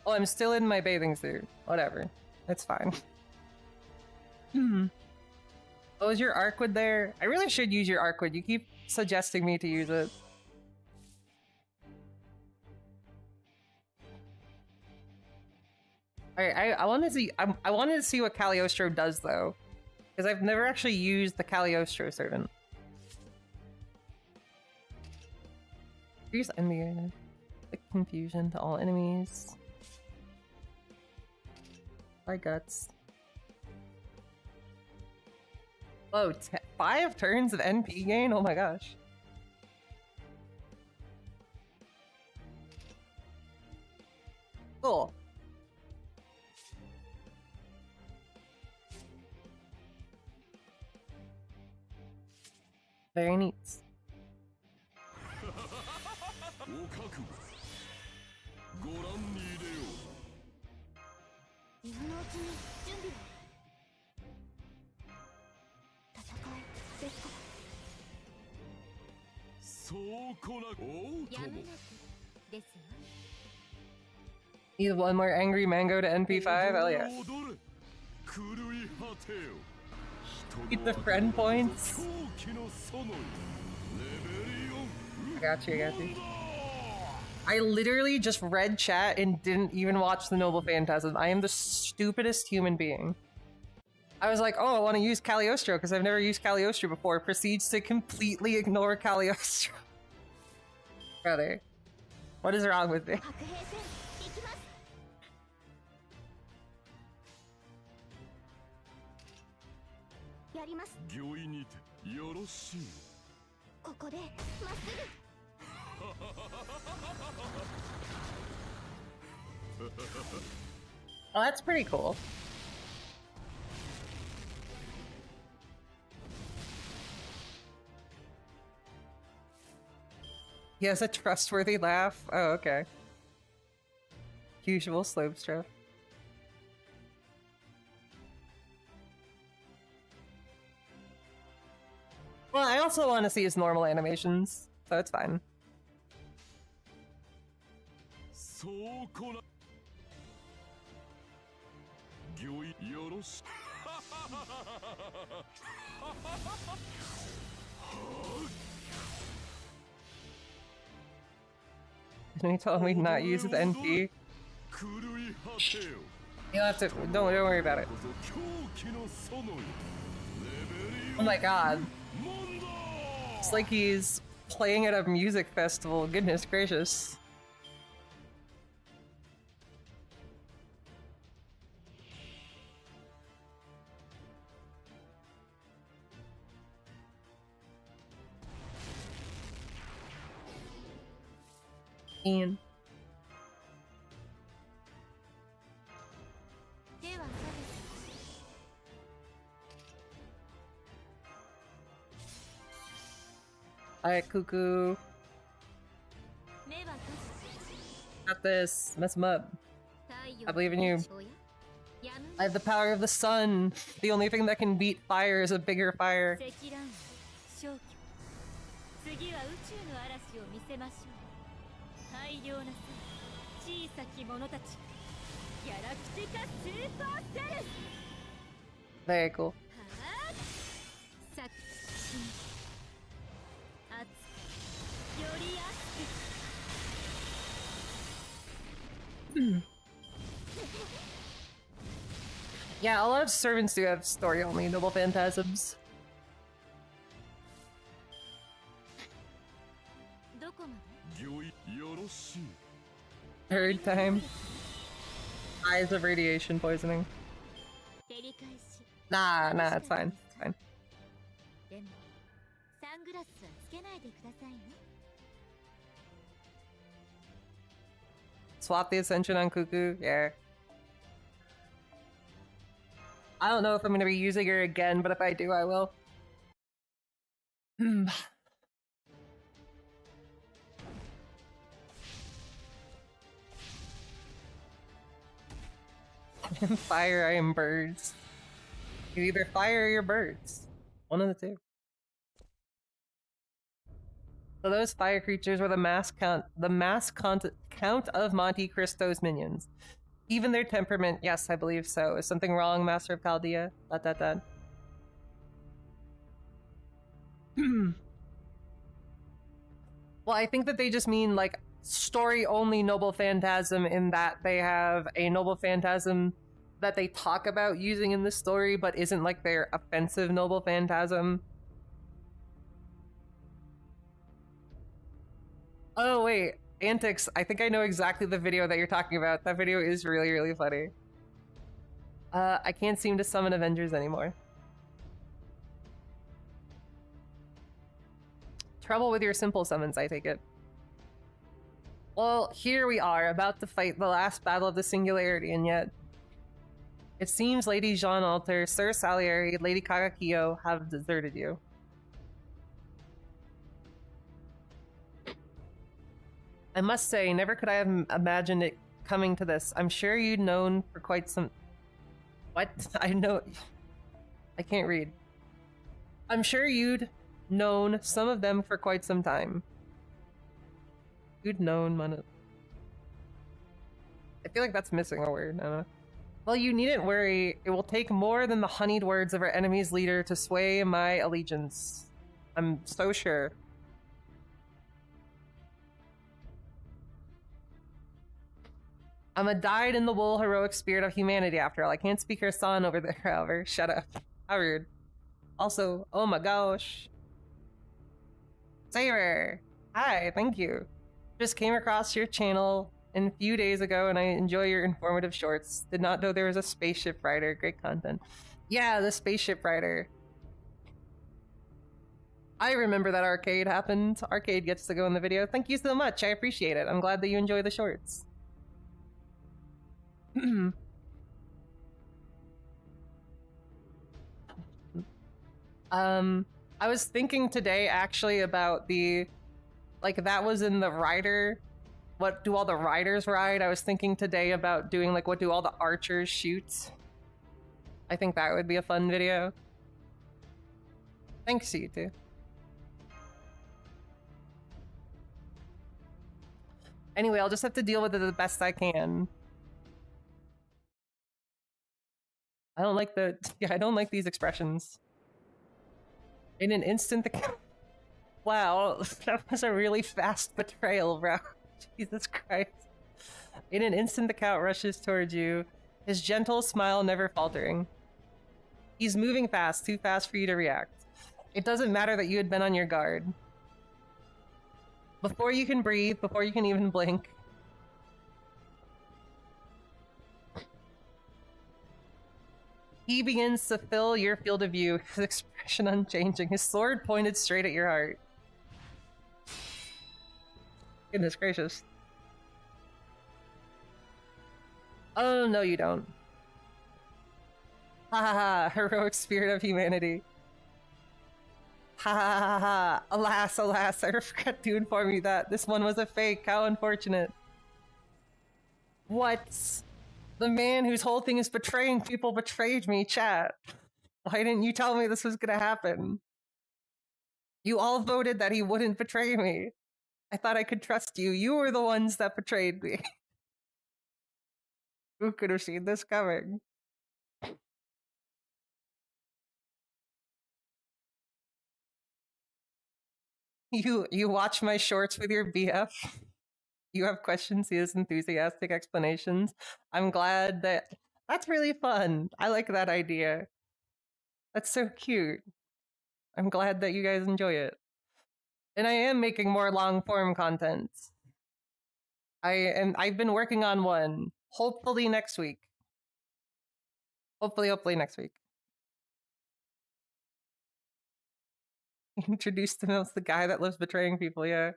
Oh, I'm still in my bathing suit. Whatever. It's fine. Oh, is your Arcwood there? I really should use your Arcwood. You keep suggesting me to use it. Alright, I want to see. I wanted to see what Cagliostro does though, because I've never actually used the Cagliostro servant. Increase enemy. Like confusion to all enemies. My guts. Oh, 5 turns of NP gain? Oh my gosh. Cool. Very neat. Need one more angry mango to NP5? Hell yeah. Eat the friend points. I got you, I got you. I literally just read chat and didn't even watch the Noble Phantasm. I am the stupidest human being. I was like, oh, I want to use Cagliostro because I've never used Cagliostro before. Proceeds to completely ignore Cagliostro. Brother, what is wrong with me? Oh, that's pretty cool. He has a trustworthy laugh. Oh, okay. Usual slope strap. Well, I also want to see his normal animations, so it's fine. Can you tell me not use the NP? You'll have to. Don't worry about it. Oh my god. It's like he's playing at a music festival. Goodness gracious. Ian. Alright, Cuckoo. Got this. Mess him up. I believe in you. I have the power of the sun. The only thing that can beat fire is a bigger fire. Very cool. Yeah, a lot of servants do have story-only noble phantasms. Third time. Eyes of radiation poisoning. Nah, it's fine. It's fine. Swap the Ascension on Cuckoo? Yeah. I don't know if I'm gonna be using her again, but if I do, I will. Fire, I am birds. You either fire or you're birds. One of the two. So those fire creatures were the mass count of Monte Cristo's minions. Even their temperament, yes, I believe so. Is something wrong, Master of Chaldea? Well, I think that they just mean, like, story-only Noble Phantasm in that they have a Noble Phantasm that they talk about using in the story, but isn't, like, their offensive Noble Phantasm. Oh, wait. Antics, I think I know exactly the video that you're talking about. That video is really, really funny. I can't seem to summon Avengers anymore. Trouble with your simple summons, I take it. Well, here we are, about to fight the last battle of the Singularity, and yet... It seems Lady Jean Alter, Sir Salieri, Lady Kagakio have deserted you. I must say, never could I have imagined it coming to this. I'm sure you'd known for quite some... What? I know... I can't read. I'm sure you'd known some of them for quite some time. You'd known Mana... I feel like that's missing a word. I don't know. Well, you needn't worry. It will take more than the honeyed words of our enemy's leader to sway my allegiance. I'm so sure. I'm a dyed-in-the-wool heroic spirit of humanity, after all. I can't speak her son over there, however. Shut up. How rude. Also, oh my gosh. Saber! Hi, thank you. Just came across your channel a few days ago, and I enjoy your informative shorts. Did not know there was a spaceship rider. Great content. Yeah, the spaceship rider. I remember that Arcade happened. Arcade gets to go in the video. Thank you so much. I appreciate it. I'm glad that you enjoy the shorts. I was thinking today actually about the, like, that was in the rider. What do all the riders ride? I was thinking today about doing, like, what do all the archers shoot? I think that would be a fun video. Thanks to you too. Anyway, I'll just have to deal with it the best I can. I don't like the... Yeah, I don't like these expressions. In an instant, the... Wow, that was a really fast betrayal, bro. Jesus Christ. In an instant, the count rushes towards you, his gentle smile never faltering. He's moving fast, too fast for you to react. It doesn't matter that you had been on your guard. Before you can breathe, before you can even blink. He begins to fill your field of view, his expression unchanging, his sword pointed straight at your heart. Goodness gracious. Oh, no you don't. Ha ha ha, heroic spirit of humanity. Ha ha ha ha, alas, alas, I forgot to inform you that this one was a fake, how unfortunate. What? The man whose whole thing is betraying people betrayed me, chat. Why didn't you tell me this was gonna happen? You all voted that he wouldn't betray me. I thought I could trust you. You were the ones that betrayed me. Who could have seen this coming? You watch my shorts with your BF? You have questions, he has enthusiastic explanations. I'm glad that... That's really fun. I like that idea. That's so cute. I'm glad that you guys enjoy it. And I am making more long-form content. I've been working on one. Hopefully next week. Hopefully next week. Introduced him as the guy that loves betraying people, yeah.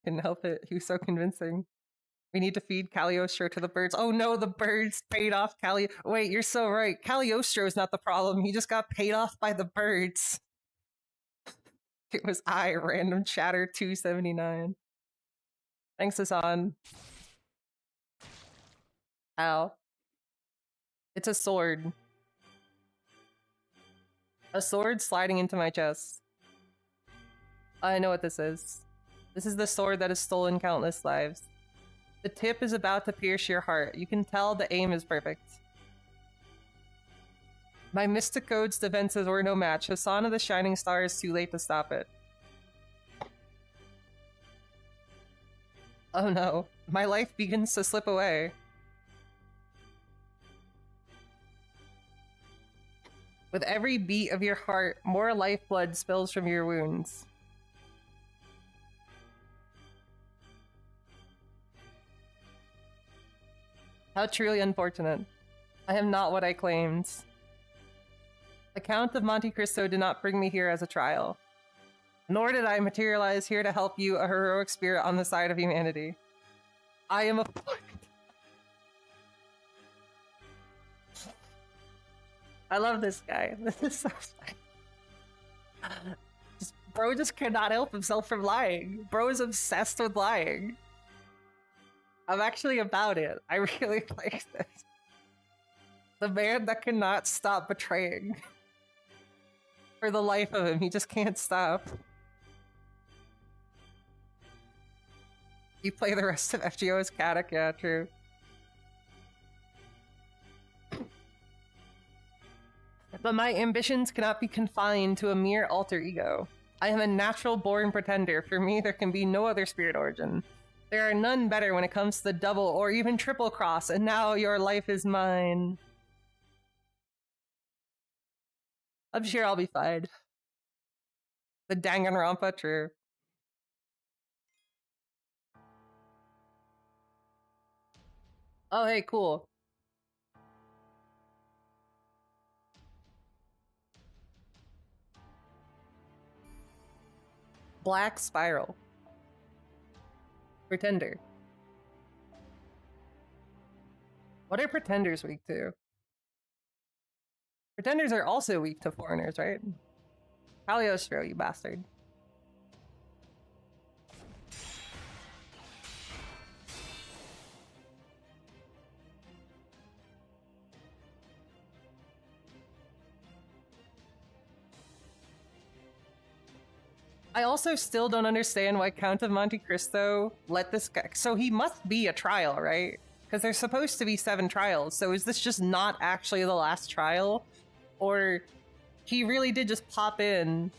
Couldn't help it. He was so convincing. We need to feed Cagliostro to the birds. Oh no, the birds paid off Wait, you're so right. Cagliostro is not the problem. He just got paid off by the birds. It was random chatter 279. Thanks, Hassan. Ow. It's a sword. A sword sliding into my chest. I know what this is. This is the sword that has stolen countless lives. The tip is about to pierce your heart. You can tell the aim is perfect. My Mystic Code's defenses were no match. Hassan of the Shining Star is too late to stop it. Oh no. My life begins to slip away. With every beat of your heart, more lifeblood spills from your wounds. How truly unfortunate. I am not what I claimed. The Count of Monte Cristo did not bring me here as a trial. Nor did I materialize here to help you, a heroic spirit on the side of humanity. I am a... I love this guy. This is so funny. Bro just cannot help himself from lying. Bro is obsessed with lying. I'm actually about it. I really like this. The man that cannot stop betraying. For the life of him, he just can't stop. You play the rest of FGO as Katak, yeah, true. But my ambitions cannot be confined to a mere alter ego. I am a natural-born pretender. For me, there can be no other spirit origin. There are none better when it comes to the double or even triple cross, and now your life is mine. I'm sure I'll be fine. The Danganronpa, true. Oh, hey, cool. Black Spiral. Pretender. What are pretenders weak to? Pretenders are also weak to foreigners, right? Cagliostro, you bastard. I also still don't understand why Count of Monte Cristo let this guy... So he must be a trial, right? Because there's supposed to be 7 trials, so is this just not actually the last trial? Or he really did just pop in,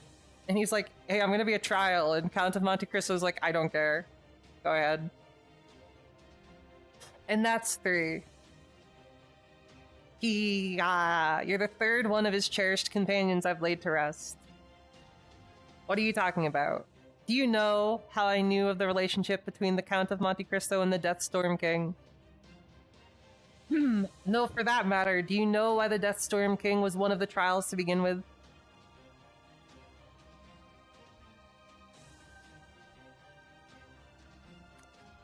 and he's like, hey, I'm gonna be a trial, and Count of Monte Cristo's like, I don't care. Go ahead. And that's 3. You're the third one of his cherished companions I've laid to rest. What are you talking about? Do you know how I knew of the relationship between the Count of Monte Cristo and the Death Storm King? No, for that matter, do you know why the Death Storm King was one of the trials to begin with?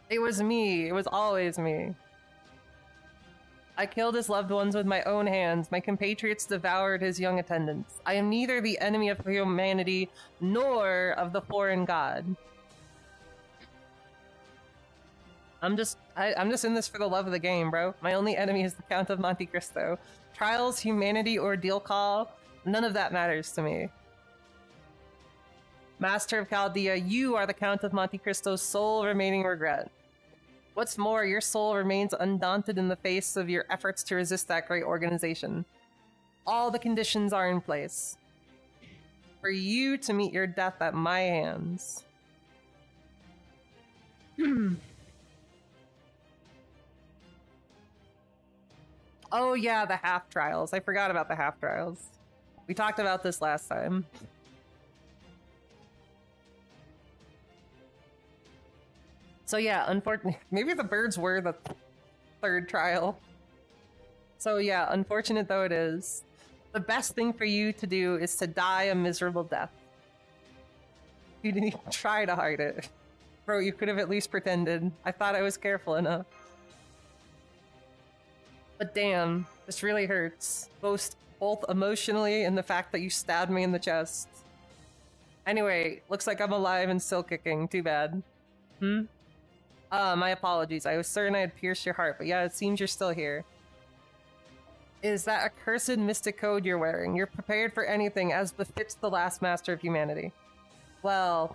It was me. It was always me. I killed his loved ones with my own hands. My compatriots devoured his young attendants. I am neither the enemy of humanity nor of the foreign god. I'm just in this for the love of the game, bro. My only enemy is the Count of Monte Cristo. Trials, humanity, ordeal call, none of that matters to me. Master of Chaldea, you are the Count of Monte Cristo's sole remaining regret. What's more, your soul remains undaunted in the face of your efforts to resist that great organization. All the conditions are in place for you to meet your death at my hands. Oh yeah, the half trials. I forgot about the half trials. We talked about this last time. So yeah, unfortunately, maybe the birds were the third trial. So yeah, unfortunate though it is, the best thing for you to do is to die a miserable death. You didn't even try to hide it. Bro, you could have at least pretended. I thought I was careful enough. But damn, this really hurts. Both emotionally and the fact that you stabbed me in the chest. Anyway, looks like I'm alive and still kicking. Too bad. My apologies. I was certain I had pierced your heart, but yeah, it seems you're still here. Is that accursed mystic code you're wearing? You're prepared for anything, as befits the last master of humanity. Well,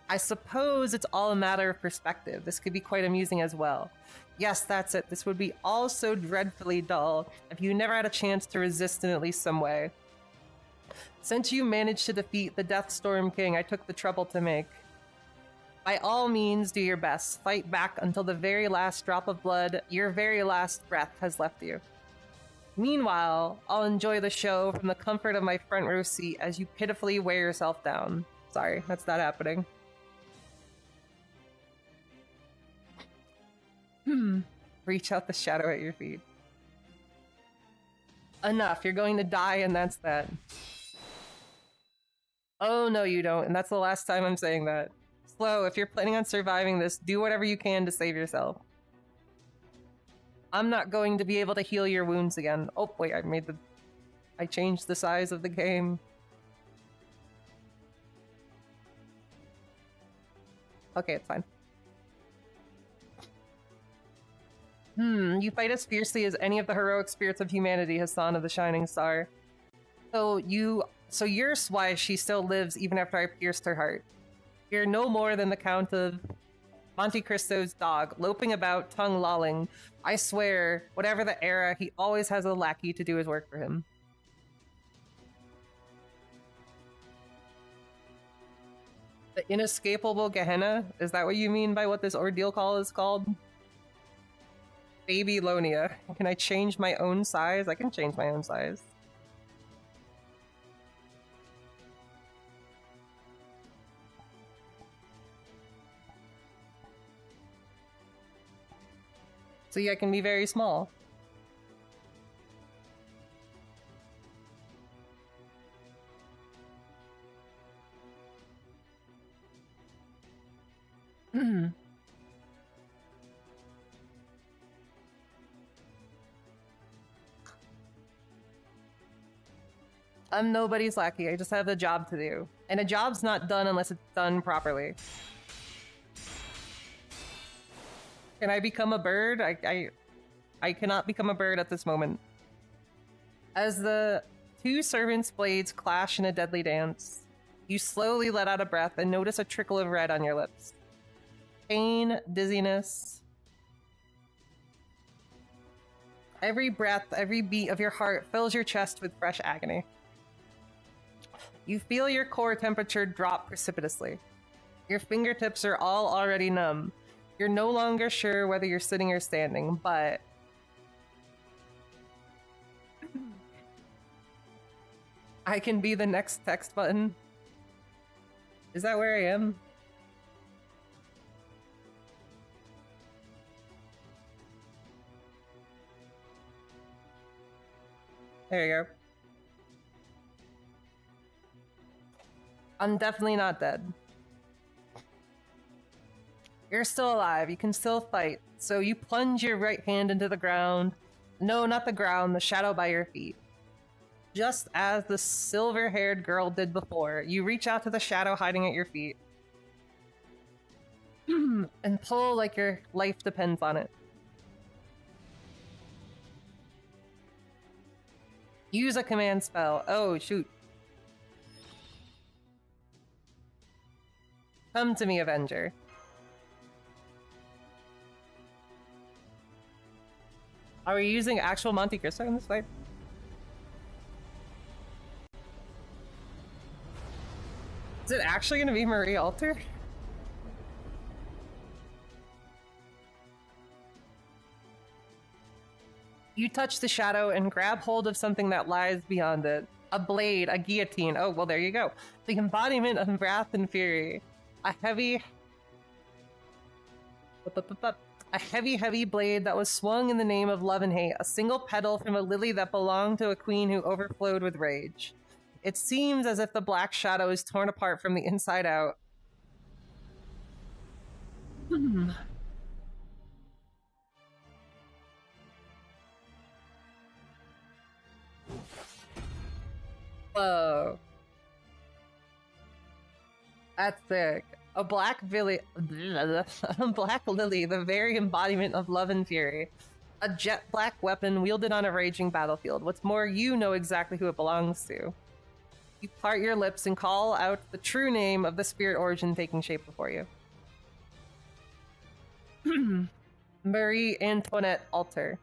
I suppose it's all a matter of perspective. This could be quite amusing as well. Yes, that's it. This would be all so dreadfully dull if you never had a chance to resist in at least some way. Since you managed to defeat the Death Storm King I took the trouble to make, by all means, do your best. Fight back until the very last drop of blood, your very last breath has left you. Meanwhile, I'll enjoy the show from the comfort of my front row seat as you pitifully wear yourself down. Sorry, that's not happening. Reach out the shadow at your feet. Enough, you're going to die and that's that. Oh no you don't, and that's the last time I'm saying that. Slow, if you're planning on surviving this, do whatever you can to save yourself. I'm not going to be able to heal your wounds again. Oh wait, I changed the size of the game. Okay, it's fine. You fight as fiercely as any of the heroic spirits of humanity, Hassan of the Shining Star. So you're why she still lives even after I pierced her heart. You're no more than the Count of Monte Cristo's dog, loping about, tongue lolling. I swear, whatever the era, he always has a lackey to do his work for him. The inescapable Gehenna? Is that what you mean by what this ordeal call is called? Baby Lonia. Can I change my own size? I can change my own size. See, I can be very small. I'm nobody's lackey. I just have a job to do. And a job's not done unless it's done properly. Can I become a bird? I cannot become a bird at this moment. As the two servants' blades clash in a deadly dance, you slowly let out a breath and notice a trickle of red on your lips. Pain, dizziness. Every breath, every beat of your heart fills your chest with fresh agony. You feel your core temperature drop precipitously. Your fingertips are all already numb. You're no longer sure whether you're sitting or standing, but I can be the next text button. Is that where I am? There you go. I'm definitely not dead. You're still alive. You can still fight. So you plunge your right hand into the ground. No, not the ground, the shadow by your feet. Just as the silver-haired girl did before, you reach out to the shadow hiding at your feet. And pull like your life depends on it. Use a command spell. Oh, shoot. Come to me, Avenger. Are we using actual Monte Cristo in this fight? Is it actually going to be Marie Alter? You touch the shadow and grab hold of something that lies beyond it. A blade, a guillotine. Oh, well, there you go. The embodiment of wrath and fury. A heavy, heavy blade that was swung in the name of love and hate. A single petal from a lily that belonged to a queen who overflowed with rage. It seems as if the black shadow is torn apart from the inside out. Whoa. That's sick. A black lily, the very embodiment of love and fury. A jet black weapon wielded on a raging battlefield. What's more, you know exactly who it belongs to. You part your lips and call out the true name of the spirit origin taking shape before you. Marie Antoinette Alter.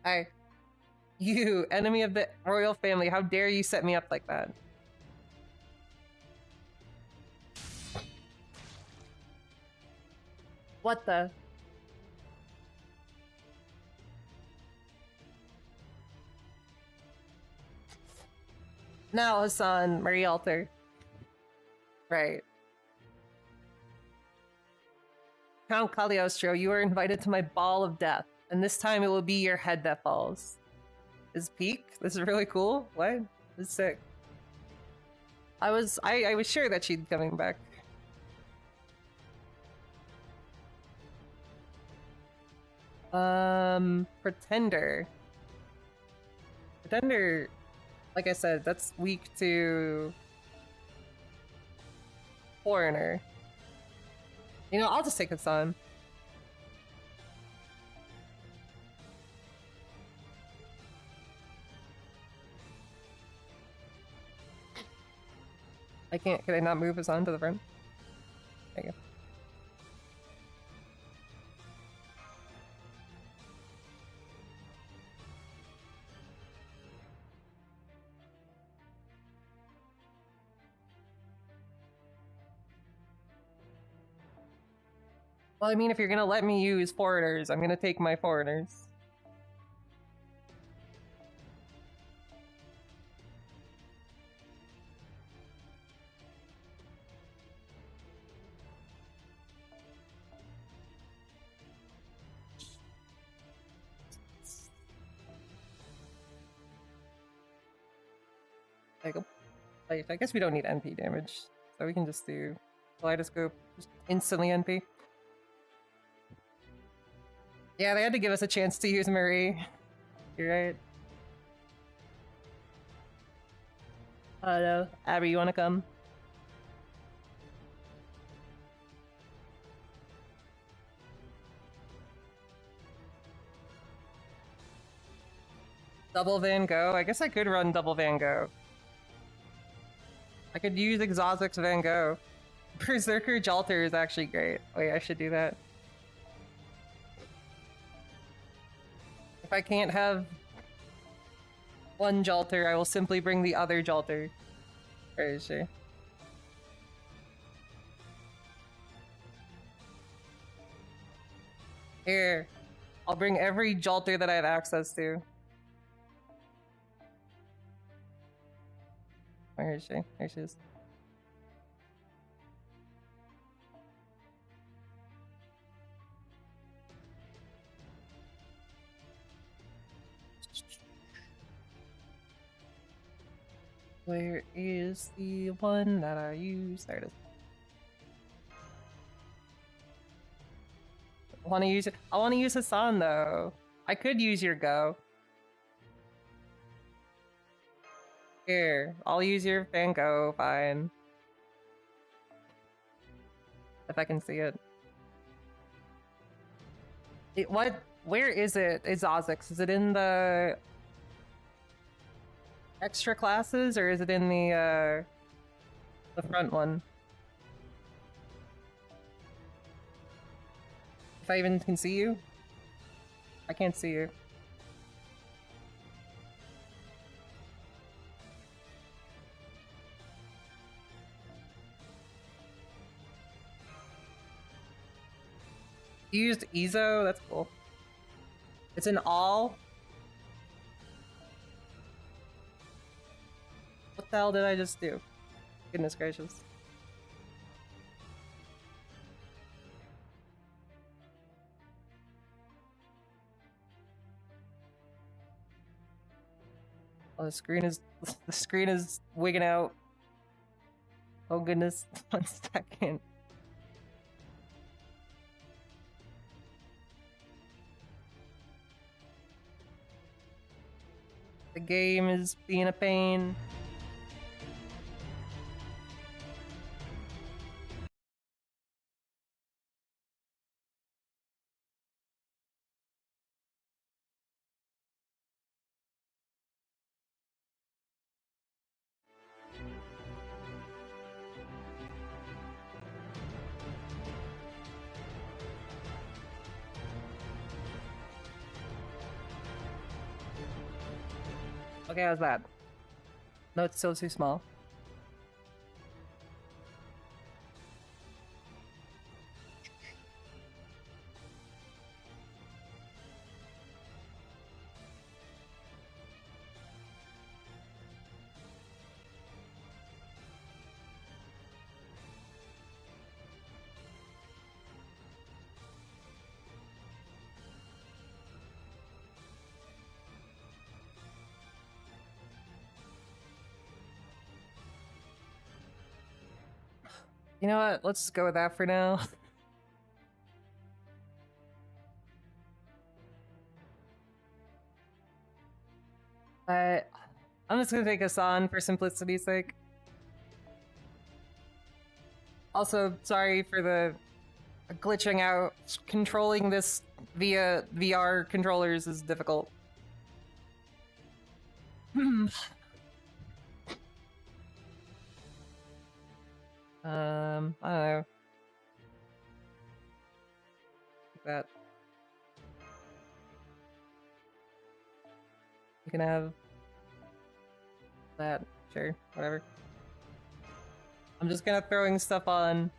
Hi. You, enemy of the royal family, how dare you set me up like that? What the? Now, Hassan, Marie Alter. Right. Count Cagliostro, you are invited to my ball of death, and this time it will be your head that falls. This is peak? This is really cool? What? This is sick. I was sure that she'd be coming back. Pretender. Pretender, like I said, that's weak to Foreigner. You know, I'll just take Hassan. I can't. Can I not move Hassan to the front? There you go. Well, I mean, if you're gonna let me use foreigners, I'm gonna take my foreigners. There you go. Like, I guess we don't need NP damage, so we can just do Kaleidoscope, just instantly NP. Yeah, they had to give us a chance to use Marie. You're right. Hello, Abby, you wanna come? Double Van Gogh? I guess I could run Double Van Gogh. I could use Exotic's Van Gogh. Berserker Jalter is actually great. Wait, I should do that. If I can't have one Jalter, I will simply bring the other Jalter. Where is she? Here. I'll bring every Jolter that I have access to. Where is she? There she is. Where is the one that I use? There it is. I want to use it. I want to use Hassan though. I could use your go. Here, I'll use your Van Gogh. Fine. If I can see it. What? Where is it? It's Ozix. Is it in the extra classes or is it in the front one? If I even can see you? I can't see you. You used Ezo? That's cool. It's an all? What the hell did I just do? Goodness gracious. Oh, the screen is wigging out. Oh goodness, 1 second. The game is being a pain. Okay, how's that? No, it's still too small. You know what? Let's just go with that for now. I'm just gonna take Hassan for simplicity's sake. Also, sorry for the glitching out. Controlling this via VR controllers is difficult. I don't know. Like that. You can have that. Sure, whatever. I'm just gonna throwing stuff on.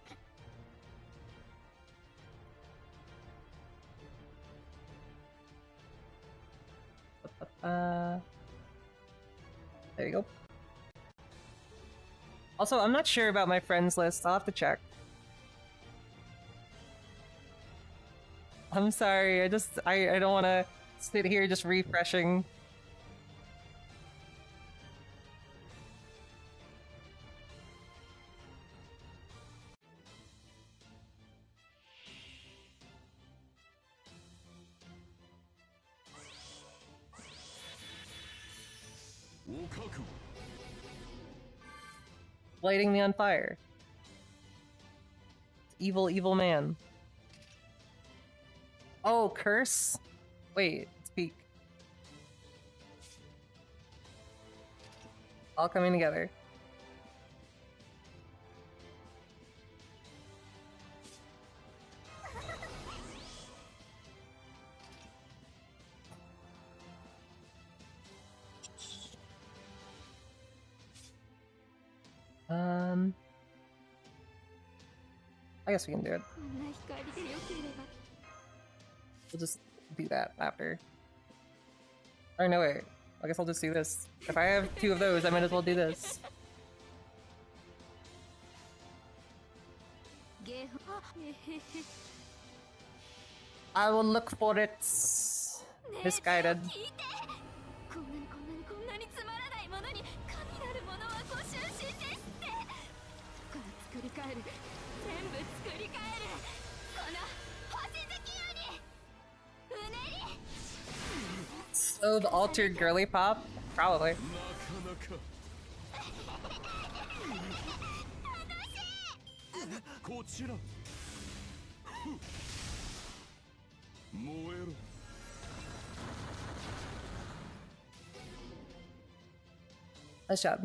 There you go. Also, I'm not sure about my friends list. I'll have to check. I'm sorry. I don't want to sit here just refreshing. Lighting me on fire. Evil, evil man. Oh, curse? Wait, speak. All coming together. I guess we can do it. We'll just do that after. Or no, wait. I guess I'll just do this. If I have 2 of those, I might as well do this. I will look for it. Misguided. So the altered girly pop? Probably. よっしゃ。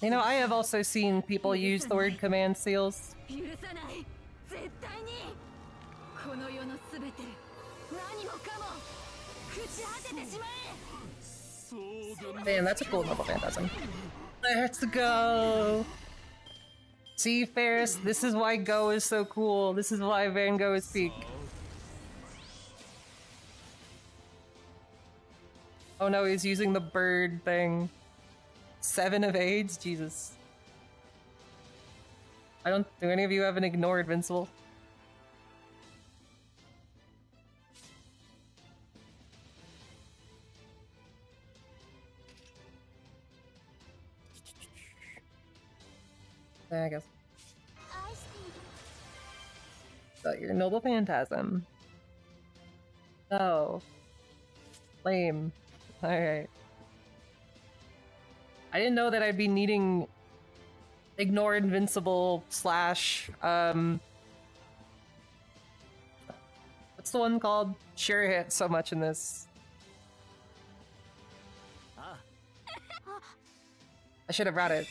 You know, I have also seen people use the word command seals. Man, that's a cool level phantasm. Let's go! See, Ferris, this is why Go is so cool. This is why Van Gogh is peak. Oh no, he's using the bird thing. 7 of AIDS? Jesus. Do any of you have an ignore invincible? I guess. Got your noble phantasm. Oh. Lame. Alright. I didn't know that I'd be needing ignore invincible slash what's the one called? Sure hit so much in this. I should have read it.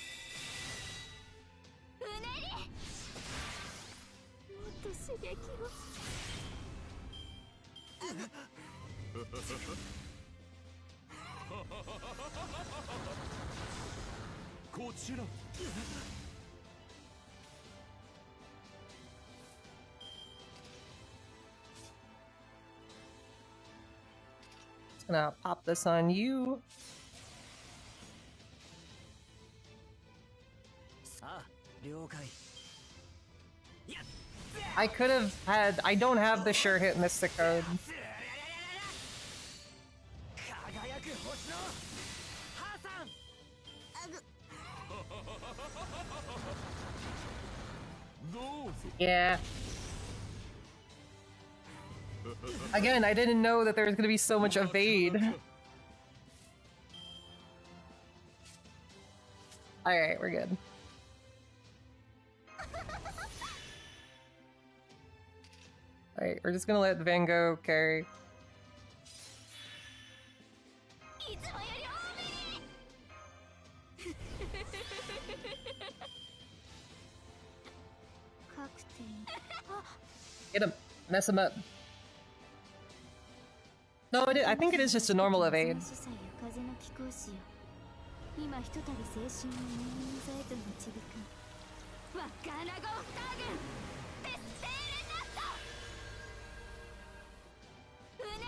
Just gonna pop this on you. I could have had. I don't have the sure hit mystic code. Yeah. Again, I didn't know that there was gonna be so much evade. Alright, we're good. Alright, we're just gonna let Van Gogh carry. Get him. Mess him up. No, I think it is just a normal evade.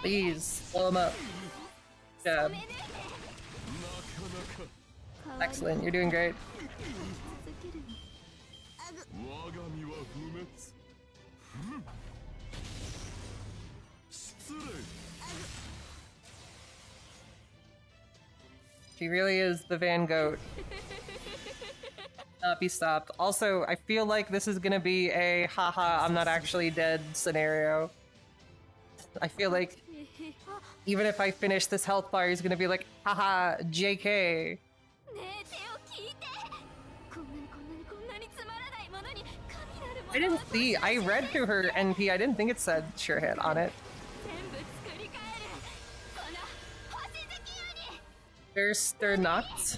Please, blow him up. Good job. Excellent, you're doing great. She really is the Van Goat. Not be stopped. Also, I feel like this is gonna be a haha, I'm not actually dead scenario. I feel like even if I finish this health bar, he's gonna be like, haha, JK. I didn't see, I read through her NP, I didn't think it said sure hit on it. They're not.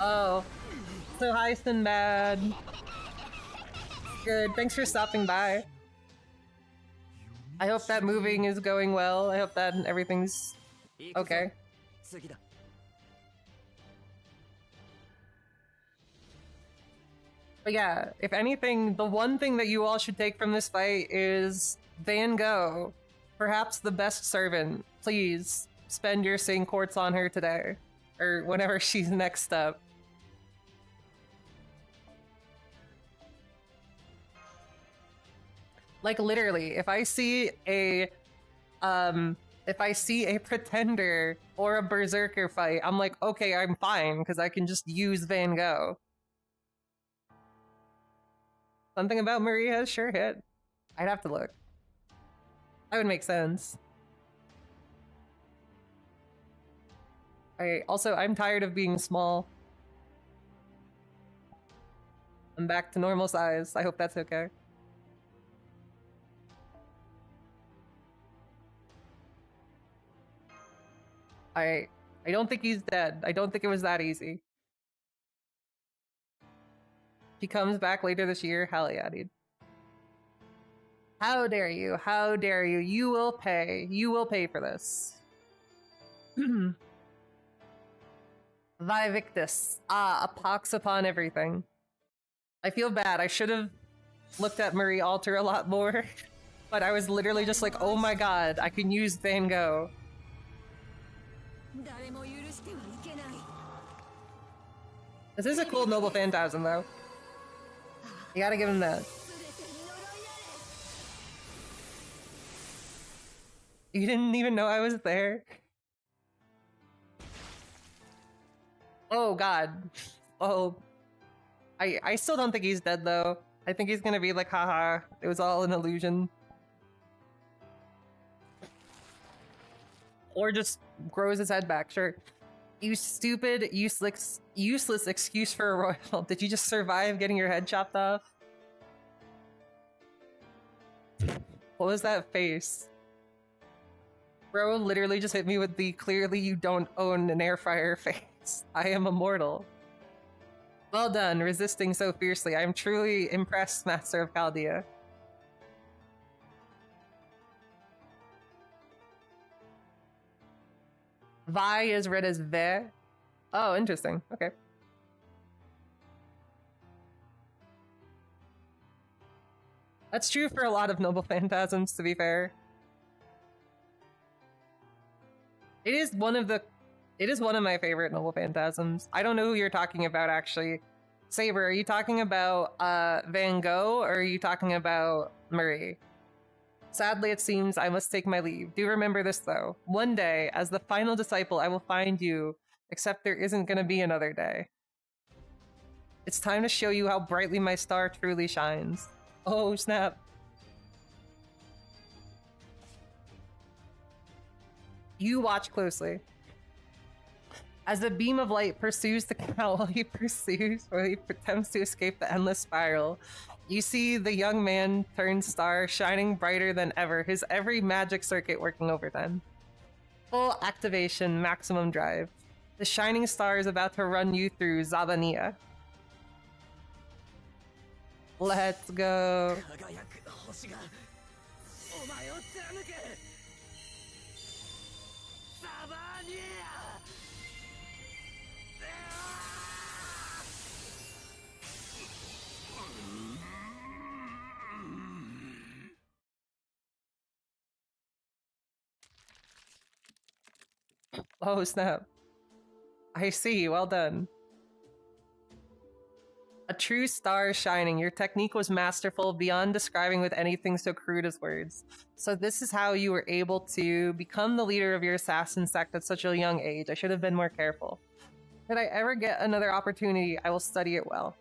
Oh. So hi, Sinbad. Good, thanks for stopping by. I hope that moving is going well. I hope that everything's okay. But yeah, if anything, the one thing that you all should take from this fight is Van Gogh, perhaps the best servant. Please spend your Saint Quartz on her today, or whenever she's next up. Like literally, if I see a pretender or a berserker fight, I'm like, okay, I'm fine, because I can just use Van Gogh. Something about Maria sure hit. I'd have to look. That would make sense. Also, I'm tired of being small. I'm back to normal size. I hope that's okay. I don't think he's dead. I don't think it was that easy. He comes back later this year. Hell yeah, dude. How dare you? How dare you? You will pay. You will pay for this. Vi Victus. Ah, a pox upon everything. I feel bad. I should have looked at Marie Alter a lot more. But I was literally just like, oh my god, I can use Van Gogh. This is a cool Noble Phantasm, though. You gotta give him that. You didn't even know I was there? Oh god. Oh. I still don't think he's dead, though. I think he's gonna be like, haha, it was all an illusion. Or just grows his head back, sure. You stupid, useless excuse for a royal. Did you just survive getting your head chopped off? What was that face? Bro literally just hit me with the clearly you don't own an air fryer face. I am immortal. Well done, resisting so fiercely. I am truly impressed, Master of Chaldea. Vi is read as Ve. Oh, interesting. Okay. That's true for a lot of Noble Phantasms, to be fair. It is one of my favorite Noble Phantasms. I don't know who you're talking about, actually. Saber, are you talking about Van Gogh, or are you talking about Marie? Sadly, it seems I must take my leave. Do remember this, though. One day, as the final disciple, I will find you, except there isn't gonna be another day. It's time to show you how brightly my star truly shines. Oh, snap. You watch closely. As the beam of light pursues the cowl, he attempts to escape the endless spiral. You see the young man turned star shining brighter than ever, his every magic circuit working overtime. Full activation, maximum drive. The shining star is about to run you through Zabania. Let's go. Oh, snap. I see, well done. A true star shining. Your technique was masterful beyond describing with anything so crude as words. So this is how you were able to become the leader of your assassin sect at such a young age. I should have been more careful. If I ever get another opportunity, I will study it well.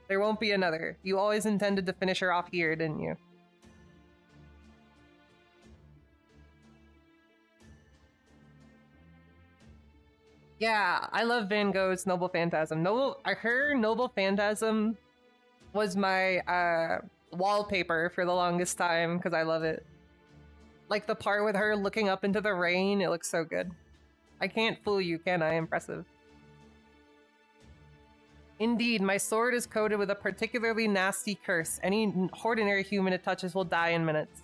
There won't be another. You always intended to finish her off here, didn't you? Yeah, I love Van Gogh's Noble Phantasm. Her Noble Phantasm was my wallpaper for the longest time because I love it. Like the part with her looking up into the rain, it looks so good. I can't fool you, can I? Impressive. Indeed, my sword is coated with a particularly nasty curse. Any ordinary human it touches will die in minutes.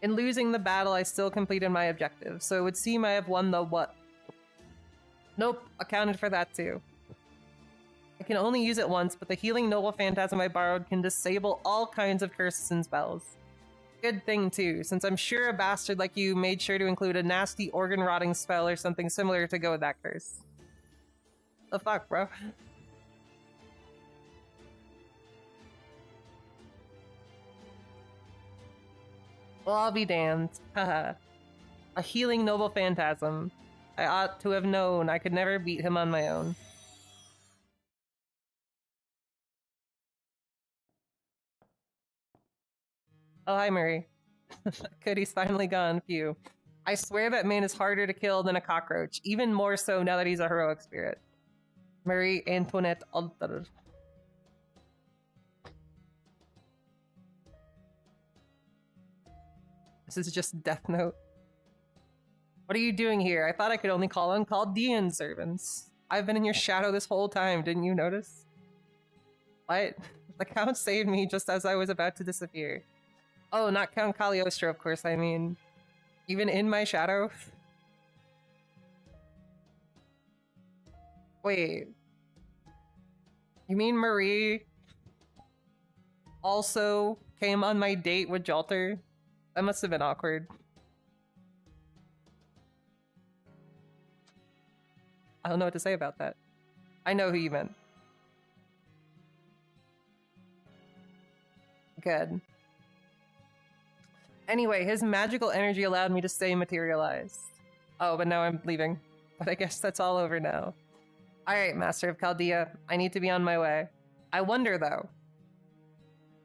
In losing the battle, I still completed my objective, so it would seem I have won the what? Nope, accounted for that too. I can only use it once, but the healing noble phantasm I borrowed can disable all kinds of curses and spells. Good thing too, since I'm sure a bastard like you made sure to include a nasty organ rotting spell or something similar to go with that curse. The fuck, bro? Well, I'll be damned. Haha. A healing noble phantasm. I ought to have known I could never beat him on my own. Oh, hi, Murray. Good, he's finally gone. Phew. I swear that man is harder to kill than a cockroach, even more so now that he's a heroic spirit. Marie Antoinette Alter. This is just Death Note. What are you doing here? I thought I could only call on Chaldean servants. I've been in your shadow this whole time, didn't you notice? What? The Count saved me just as I was about to disappear. Oh, not Count Cagliostro, of course, I mean. Even in my shadow? Wait. You mean Marie also came on my date with Jalter? That must have been awkward. I don't know what to say about that. I know who you meant. Good. Anyway, his magical energy allowed me to stay materialized. Oh, but now I'm leaving. But I guess that's all over now. Alright, Master of Chaldea. I need to be on my way. I wonder, though.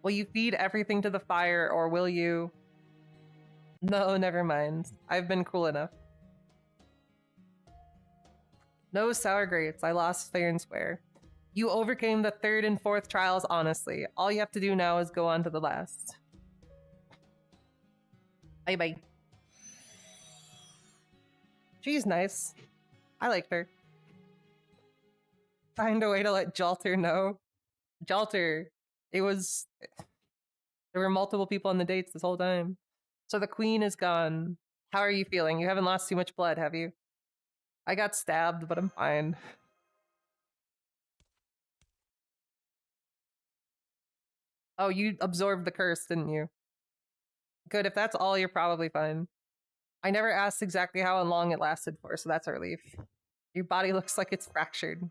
Will you feed everything to the fire, or will you... No, never mind. I've been cool enough. No sour grapes. I lost fair and square. You overcame the third and fourth trials honestly. All you have to do now is go on to the last. Bye-bye. She's nice. I liked her. Find a way to let Jalter know. Jalter, it was... There were multiple people on the dates this whole time. So the queen is gone. How are you feeling? You haven't lost too much blood, have you? I got stabbed, but I'm fine. Oh, you absorbed the curse, didn't you? Good, if that's all, you're probably fine. I never asked exactly how long it lasted for, so that's a relief. Your body looks like it's fractured.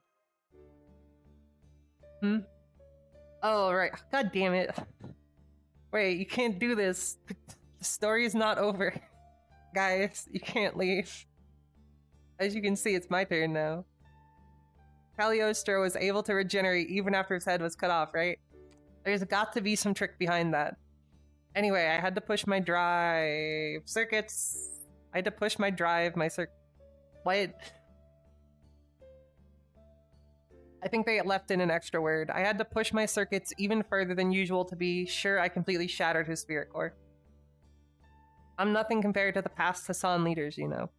Hmm? Oh, right. God damn it. Wait, you can't do this. The story is not over. Guys, you can't leave. As you can see, it's my turn now. Cagliostro was able to regenerate even after his head was cut off, right? There's got to be some trick behind that. Anyway, I had to push my drive circuits. I had to push my drive, my What? I think they left in an extra word. I had to push my circuits even further than usual to be sure I completely shattered his spirit core. I'm nothing compared to the past Hassan leaders, you know.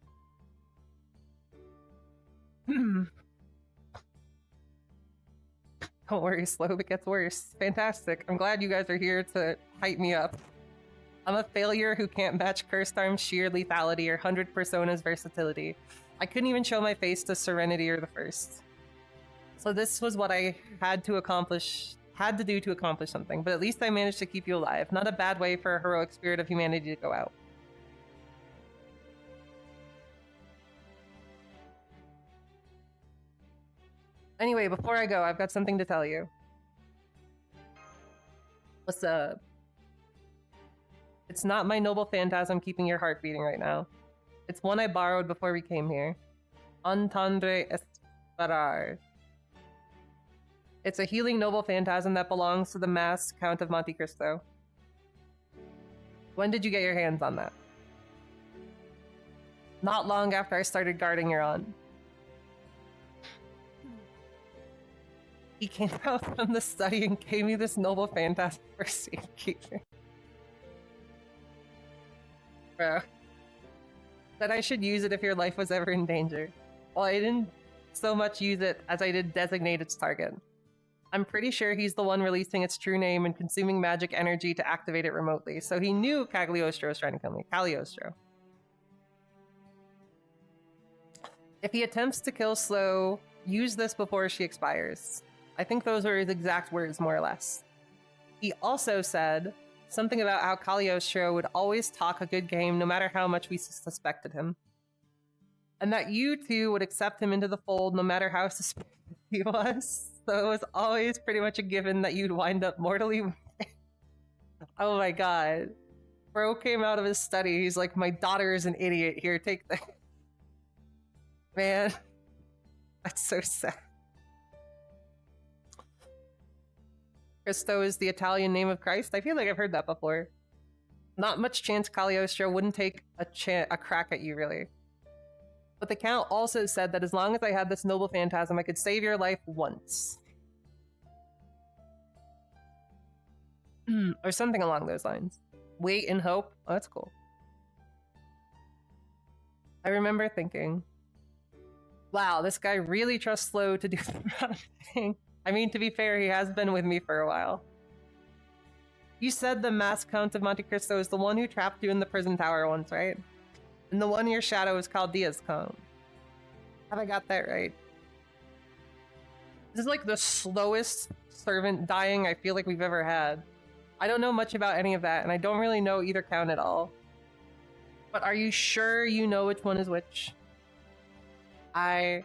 Don't worry, Slobe, it gets worse. Fantastic. I'm glad you guys are here to hype me up. I'm a failure who can't match Cursed Arm's sheer lethality or 100 Persona's versatility. I couldn't even show my face to Serenity or the First. So this was what I had to do to accomplish something, but at least I managed to keep you alive. Not a bad way for a heroic spirit of humanity to go out. Anyway, before I go, I've got something to tell you. What's up? It's not my noble phantasm keeping your heart beating right now. It's one I borrowed before we came here. Entendre Esperar. It's a healing noble phantasm that belongs to the masked Count of Monte Cristo. When did you get your hands on that? Not long after I started guarding your aunt. He came out from the study and gave me this noble phantasm for safekeeping. Bro. That I should use it if your life was ever in danger. Well, I didn't so much use it as I did designate its target. I'm pretty sure he's the one releasing its true name and consuming magic energy to activate it remotely. So he knew Cagliostro was trying to kill me. Cagliostro. If he attempts to kill Slow, use this before she expires. I think those were his exact words, more or less. He also said something about how Cagliostro would always talk a good game no matter how much we suspected him. And that you two would accept him into the fold no matter how suspicious he was. So it was always pretty much a given that you'd wind up mortally wounded. Oh my god. Bro came out of his study. He's like, my daughter is an idiot. Here, take that. Man. That's so sad. Cristo is the Italian name of Christ? I feel like I've heard that before. Not much chance Cagliostro wouldn't take a crack at you, really. But the Count also said that as long as I had this noble phantasm, I could save your life once. Or something along those lines. Wait and hope. Oh, that's cool. I remember thinking, wow, this guy really trusts Slow to do the wrong thing. I mean, to be fair, he has been with me for a while. You said the masked Count of Monte Cristo is the one who trapped you in the prison tower once, right? And the one in your shadow is called Diaz Count. Have I got that right? This is like the slowest servant dying I feel like we've ever had. I don't know much about any of that, and I don't really know either Count at all. But are you sure you know which one is which? I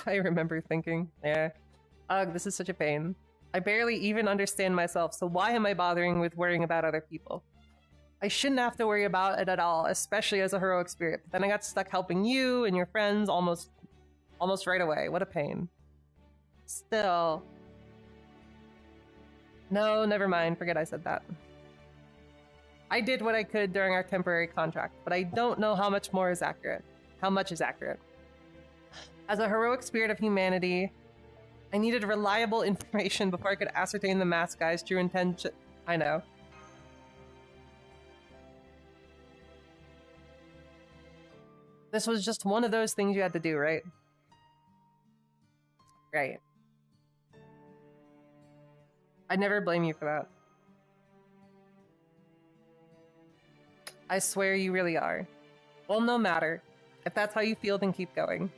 remember thinking, yeah, ugh, this is such a pain. I barely even understand myself, so why am I bothering with worrying about other people? I shouldn't have to worry about it at all, especially as a heroic spirit. But then I got stuck helping you and your friends almost right away. What a pain. Still. No, never mind. Forget I said that. I did what I could during our temporary contract, but I don't know how much more is accurate. How much is accurate. As a heroic spirit of humanity, I needed reliable information before I could ascertain the masked guy's true intention. I know. This was just one of those things you had to do, right? Right. I never blame you for that. I swear you really are. Well, no matter. If that's how you feel, then keep going.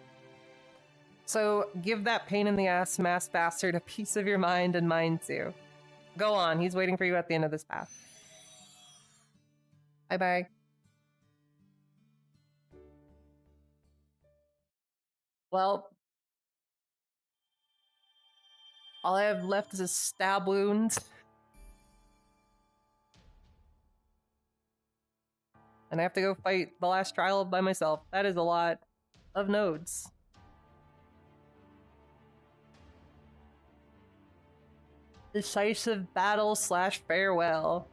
So, give that pain in the ass masked bastard a piece of your mind and mine too. Go on, he's waiting for you at the end of this path. Bye-bye. Well, all I have left is a stab wound. And I have to go fight the last trial by myself. That is a lot of nodes. Decisive battle / farewell.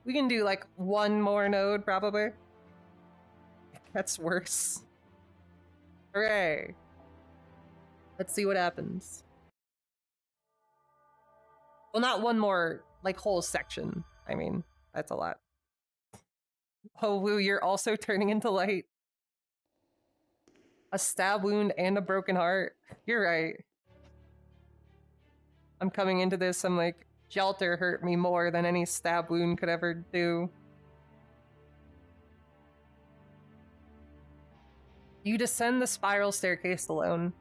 We can do like one more node, probably. That's worse. Hooray. Let's see what happens. Well, not one more, like, whole section. I mean, that's a lot. Oh, Woo, you're also turning into light. A stab wound and a broken heart. You're right. I'm coming into this, I'm like, Shelter hurt me more than any stab wound could ever do. You descend the spiral staircase alone.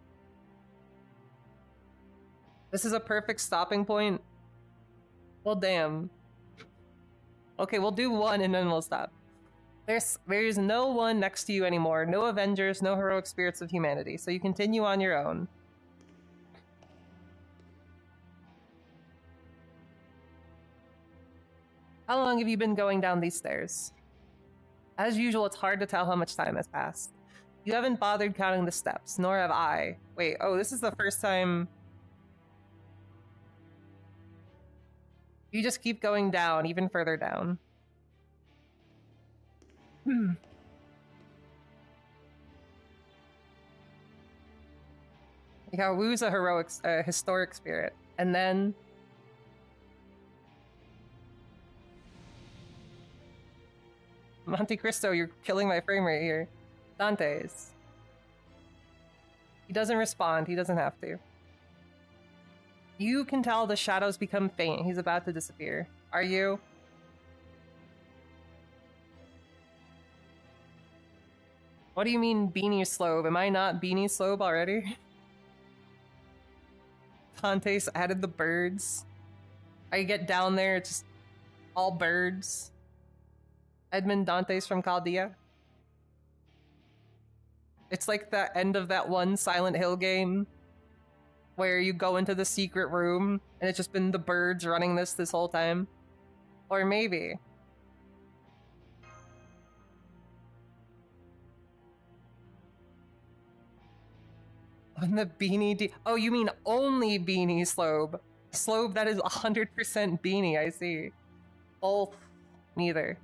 This is a perfect stopping point. Well, damn. Okay, we'll do one and then we'll stop. There's no one next to you anymore. No Avengers, no heroic spirits of humanity. So you continue on your own. How long have you been going down these stairs? As usual, it's hard to tell how much time has passed. You haven't bothered counting the steps, nor have I. Wait, oh, this is the first time... You just keep going down, even further down. Yeah, Wu's a historic spirit. And then... Monte Cristo, you're killing my frame rate here. Dante's. He doesn't respond. He doesn't have to. You can tell the shadows become faint. He's about to disappear. Are you? What do you mean, Beanie Slobe? Am I not Beanie Slobe already? Dante's added the birds. I get down there, it's just all birds. Edmund Dantes from Chaldea. It's like the end of that one Silent Hill game where you go into the secret room and it's just been the birds running this whole time. Or maybe. On the Beanie oh, you mean only Beanie Slobe. Slobe that is 100% Beanie, I see. Both. Neither.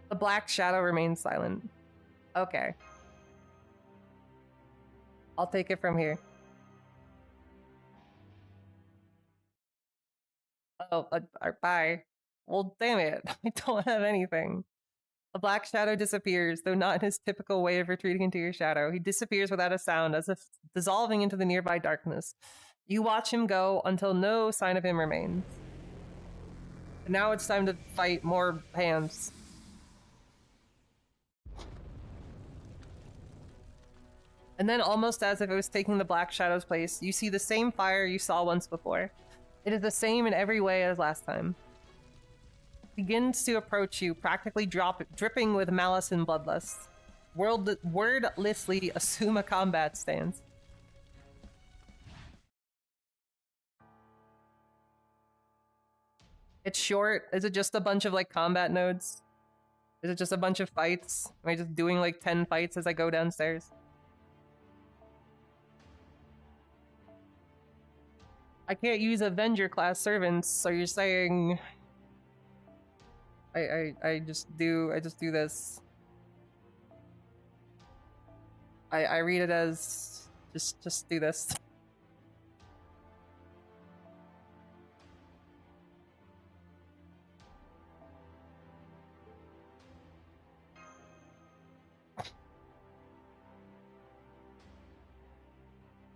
The black shadow remains silent. Okay. I'll take it from here. Oh, bye. Well, damn it. I don't have anything. The black shadow disappears, though not in his typical way of retreating into your shadow. He disappears without a sound, as if dissolving into the nearby darkness. You watch him go until no sign of him remains. And now it's time to fight more hands. And then, almost as if it was taking the black shadow's place, you see the same fire you saw once before. It is the same in every way as last time. Begins to approach you, practically dripping with malice and bloodlust. Wordlessly assume a combat stance. It's short. Is it just a bunch of like combat nodes? Is it just a bunch of fights? Am I just doing like 10 fights as I go downstairs? I can't use Avenger class servants, so you're saying I just do this. I read it as just do this.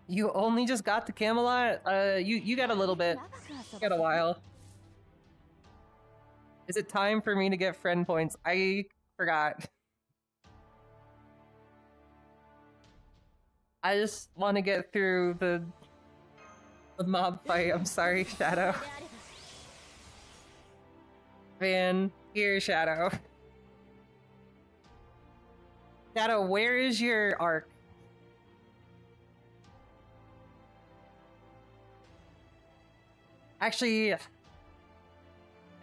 You only just got to Camelot? You got a little bit. You got a while. Is it time for me to get friend points? I forgot. I just want to get through the mob fight. I'm sorry, Shadow. Man, here, Shadow. Shadow, where is your arc? Actually,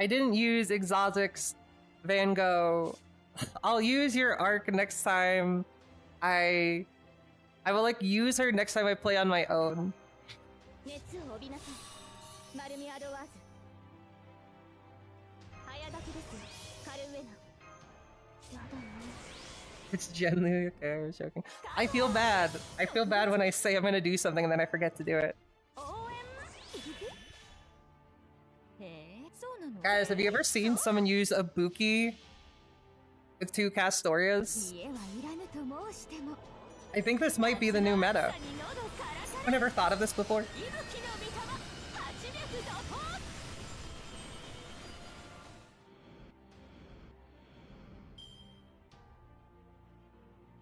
I didn't use Exotic's Van Gogh. I'll use your arc next time. I will like use her next time I play on my own. It's genuinely okay, I was joking. I feel bad. I feel bad when I say I'm gonna do something and then I forget to do it. Guys, have you ever seen someone use a Buki with 2 Castorias? I think this might be the new meta. I never thought of this before.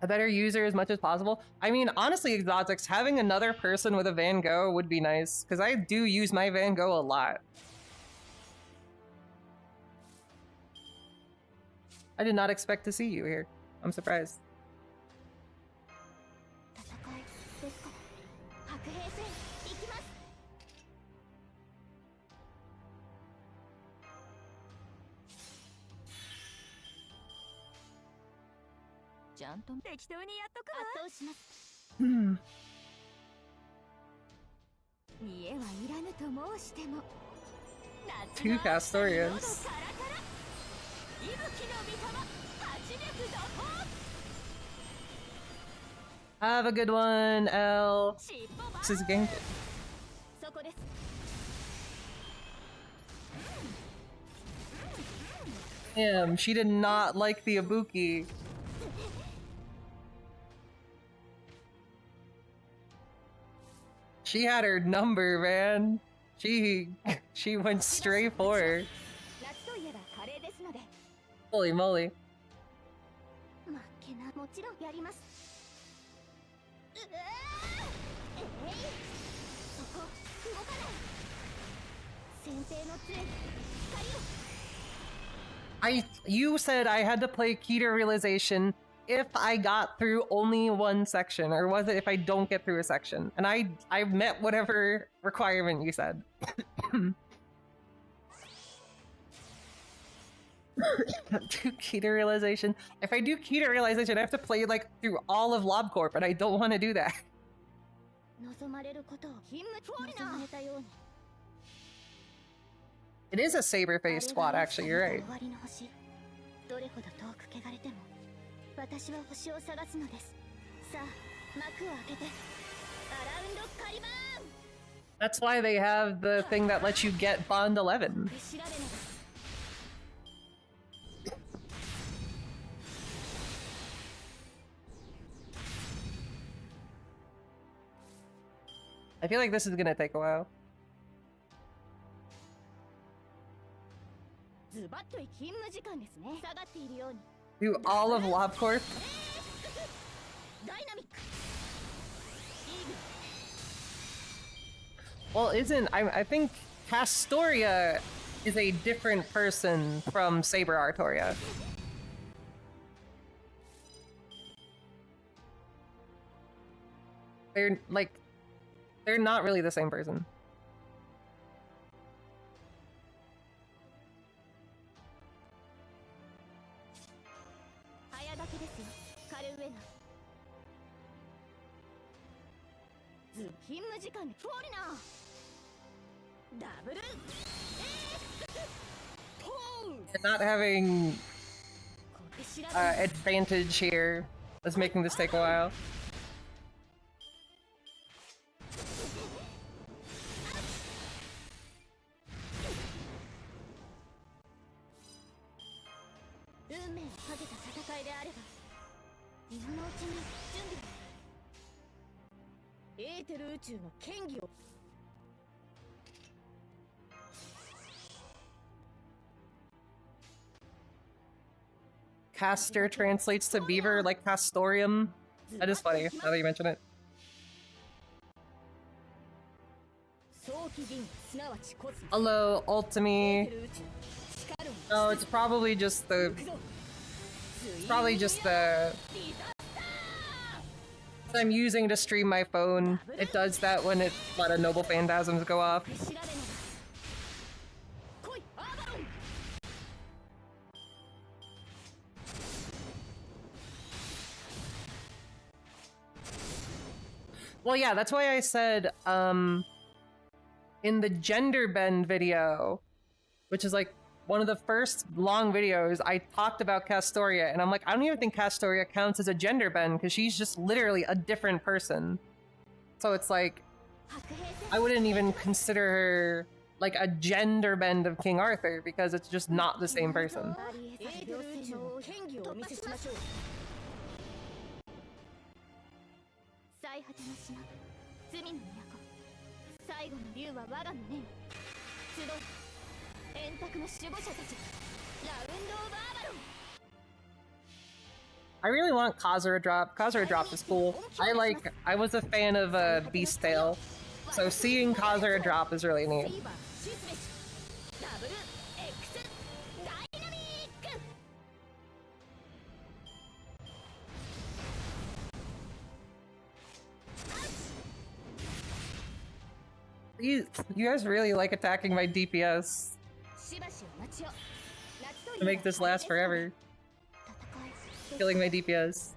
A better user as much as possible. I mean, honestly, Exotics, having another person with a Van Gogh would be nice, because I do use my Van Gogh a lot. I did not expect to see you here. I'm surprised. Hmm. 2 Castorias. Have a good one, L. This is game. Damn, she did not like the Ibuki. She had her number, man. She went straight for her. Holy moly. You said I had to play key to realization if I got through only one section, or was it if I don't get through a section? And I met whatever requirement you said. Do key to realization. If I do key to realization, I have to play like through all of LobCorp, and I don't want to do that. It is a saber-faced squad, actually, you're right. That's why they have the thing that lets you get Bond 11. I feel like this is gonna take a while. Do all of LobCorp? Well, I think Castoria is a different person from Saber Artoria. They're not really the same person. And not having advantage here is making this take a while. Castor translates to beaver like castorium. That is funny, now that you mention it. Hello, Ultimi. No, it's probably just the... I'm using to stream my phone. It does that when a lot of noble phantasms go off. Well, yeah, that's why I said, in the gender bend video, which is like one of the first long videos, I talked about Castoria, and I'm like, I don't even think Castoria counts as a gender bend, because she's just literally a different person. So it's like, I wouldn't even consider her like a gender bend of King Arthur, because it's just not the same person. I really want Kazura drop. Kazura drop is cool. I was a fan of Beast Tail, so seeing Kazura drop is really neat. You guys really like attacking my DPS. To make this last forever. Killing my DPS.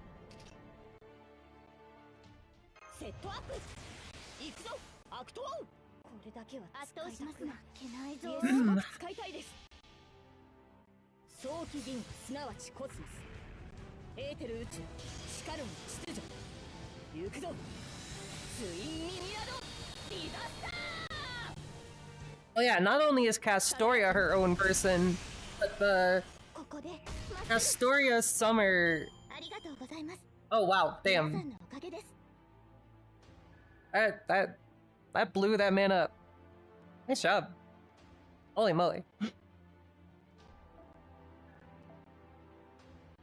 Oh yeah, not only is Castoria her own person, but the Castoria Summer... Oh wow, damn. That blew that man up. Nice job. Holy moly.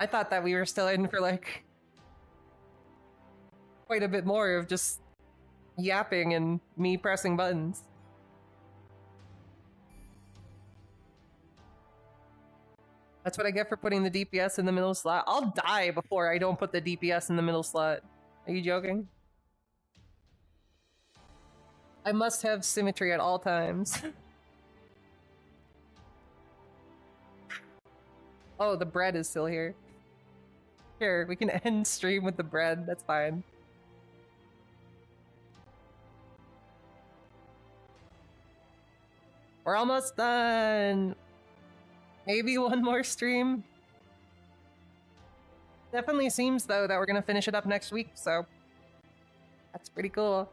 I thought that we were still in for like quite a bit more of just yapping and me pressing buttons. That's what I get for putting the DPS in the middle slot. I'll die before I don't put the DPS in the middle slot. Are you joking? I must have symmetry at all times. Oh, the bread is still here. Sure, we can end stream with the bread. That's fine. We're almost done. Maybe one more stream. Definitely seems, though, that we're gonna finish it up next week, so that's pretty cool.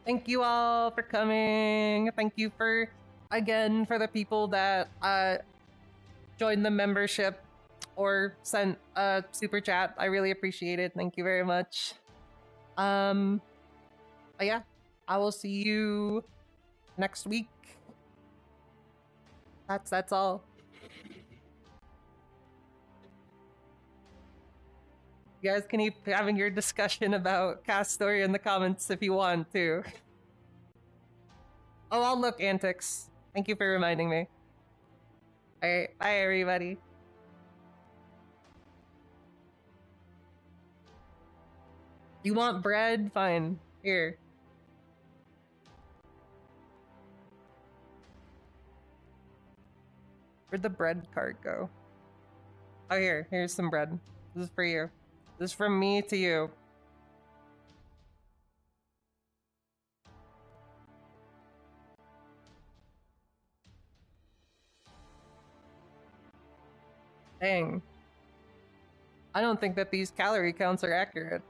Thank you all for coming. Thank you for, again, for the people that joined the membership or sent a super chat. I really appreciate it. Thank you very much. But yeah, I will see you next week. That's all. You guys can keep having your discussion about Cast Story in the comments if you want to. Oh, I'll look, Antics. Thank you for reminding me. Alright, bye everybody. You want bread? Fine. Here. Where'd the bread card go? Oh, here's some bread. This is for you. This is from me to you. Dang. I don't think that these calorie counts are accurate.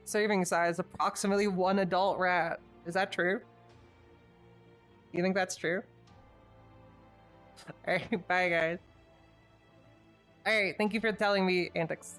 Serving size, approximately 1 adult rat. Is that true? You think that's true? Alright, bye guys. Alright, thank you for telling me, Antics.